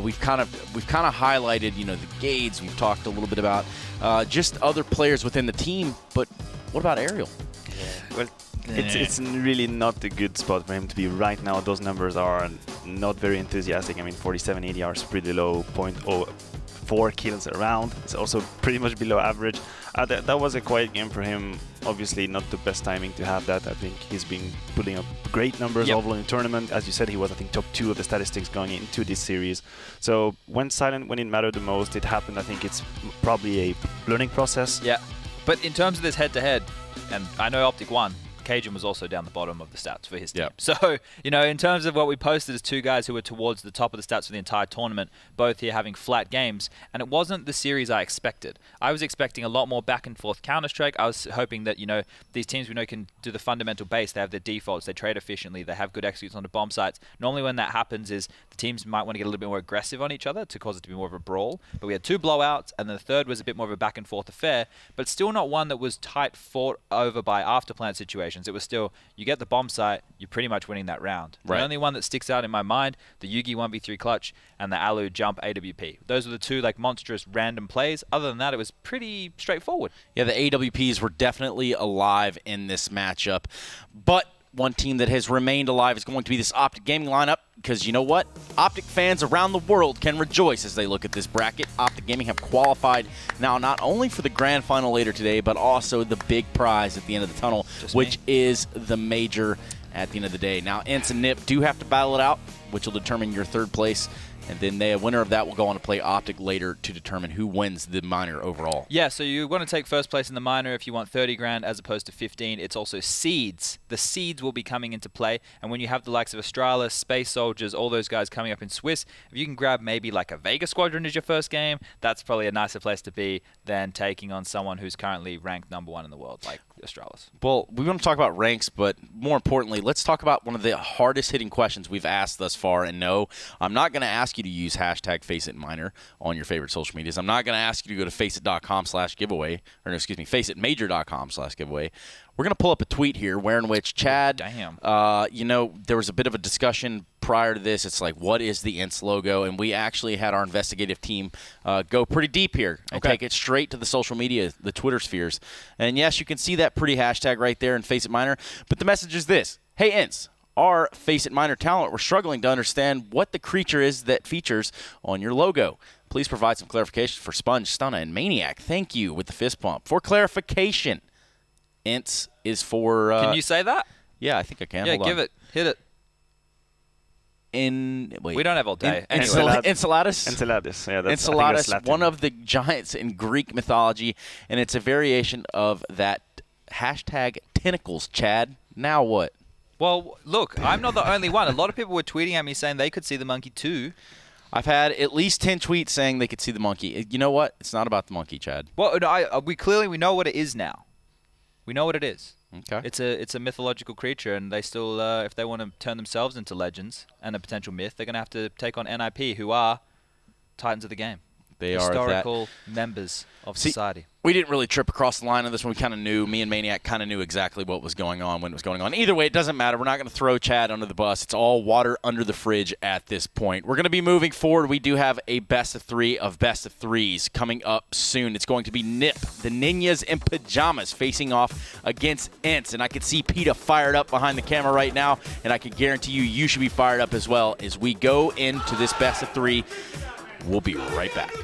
[SPEAKER 9] we've kind of highlighted, you know, the Gades. We've talked a little bit about just other players within the team, but what about Ariel?
[SPEAKER 11] Yeah. Well, it's really not a good spot for him to be right now. Those numbers are not very enthusiastic. I mean, 47 ADR is pretty low, 0.04 kills around. It's also pretty much below average. That was a quiet game for him. Obviously, not the best timing to have that. I think he's been putting up great numbers overall in the tournament. As you said, he was, I think, top 2 of the statistics going into this series. So went silent when it mattered the most. It happened. I think it's probably a learning process.
[SPEAKER 10] Yeah, but in terms of this head-to-head, and I know Optic won, Cajun was also down the bottom of the stats for his team. Yep. So, you know, in terms of what we posted as 2 guys who were towards the top of the stats for the entire tournament, both here having flat games, and it wasn't the series I expected. I was expecting a lot more back and forth Counter-Strike. I was hoping that, you know, these teams we know can do the fundamental base. They have their defaults, they trade efficiently, they have good executes on the bomb sites. Normally when that happens is the teams might want to get a little bit more aggressive on each other to cause it to be more of a brawl. But we had 2 blowouts, and then the third was a bit more of a back and forth affair, but still not one that was tight fought over by afterplant situations. It was still, you get the bomb site, you're pretty much winning that round. Right. The only one that sticks out in my mind, the Yugi 1v3 clutch and the Alu jump AWP. Those were the 2 like monstrous random plays. Other than that, it was pretty straightforward.
[SPEAKER 9] Yeah, the AWPs were definitely alive in this matchup. But one team that has remained alive is going to be this Optic Gaming lineup, because you know what? Optic fans around the world can rejoice as they look at this bracket. Optic Gaming have qualified now not only for the grand final later today, but also the big prize at the end of the tunnel, which is the major at the end of the day. Now, Ence and Nip do have to battle it out, which will determine your 3rd place. And then the winner of that will go on to play Optic later to determine who wins the minor overall.
[SPEAKER 10] Yeah, so you want to take 1st place in the minor if you want 30 grand as opposed to 15. It's also seeds. The seeds will be coming into play. And when you have the likes of Astralis, Space Soldiers, all those guys coming up in Swiss, if you can grab maybe like a Vega Squadron as your first game, that's probably a nicer place to be than taking on someone who's currently ranked #1 in the world, like Astralis.
[SPEAKER 9] Well, we want to talk about ranks, but more importantly, let's talk about one of the hardest hitting questions we've asked thus far. And no, I'm not going to ask you to use hashtag FACEITMinor on your favorite social medias. I'm not going to ask you to go to FACEIT.com/giveaway, or no, excuse me, FACEITMajor.com/giveaway. We're going to pull up a tweet here where in which Chad, you know, there was a bit of a discussion prior to this. It's like, what is the Ence logo? And we actually had our investigative team go pretty deep here and take it straight to the social media, the Twitter spheres. And yes, you can see that pretty hashtag right there in FACEITMinor. But the message is this. Hey, Ence, our FACEITMinor talent, we're struggling to understand what the creature is that features on your logo. Please provide some clarification for Sponge, Stunna, and Maniac. Thank you with the fist pump. For clarification, Ence is for...
[SPEAKER 10] can you say that?
[SPEAKER 9] Yeah, I think I can.
[SPEAKER 10] Yeah,
[SPEAKER 9] Hold
[SPEAKER 10] give
[SPEAKER 9] on.
[SPEAKER 10] it. Hit it.
[SPEAKER 9] Wait.
[SPEAKER 10] We don't have all day.
[SPEAKER 9] Enceladus?
[SPEAKER 11] Enceladus, yeah. That's,
[SPEAKER 9] Enceladus, one of the giants in Greek mythology, and it's a variation of that hashtag tentacles, Chad. Now what?
[SPEAKER 10] Well, look, I'm not the only one. A lot of people were tweeting at me saying they could see the monkey too.
[SPEAKER 9] I've had at least 10 tweets saying they could see the monkey. You know what? It's not about the monkey, Chad.
[SPEAKER 10] Well, we know what it is now. We know what it is.
[SPEAKER 9] Okay.
[SPEAKER 10] It's a mythological creature, and they still, if they want to turn themselves into legends and a potential myth, they're going to have to take on NIP, who are titans of the game.
[SPEAKER 9] They are
[SPEAKER 10] historical members of society.
[SPEAKER 9] We didn't really trip across the line on this one. We kind of knew. Me and Maniac kind of knew exactly what was going on when it was going on. Either way, it doesn't matter. We're not going to throw Chad under the bus. It's all water under the fridge at this point. We're going to be moving forward. We do have a best of 3 of best of 3s coming up soon. It's going to be Nip, the Ninjas in Pajamas, facing off against Ence. And I can see PETA fired up behind the camera right now, and I can guarantee you should be fired up as well as we go into this best of 3. We'll be right back.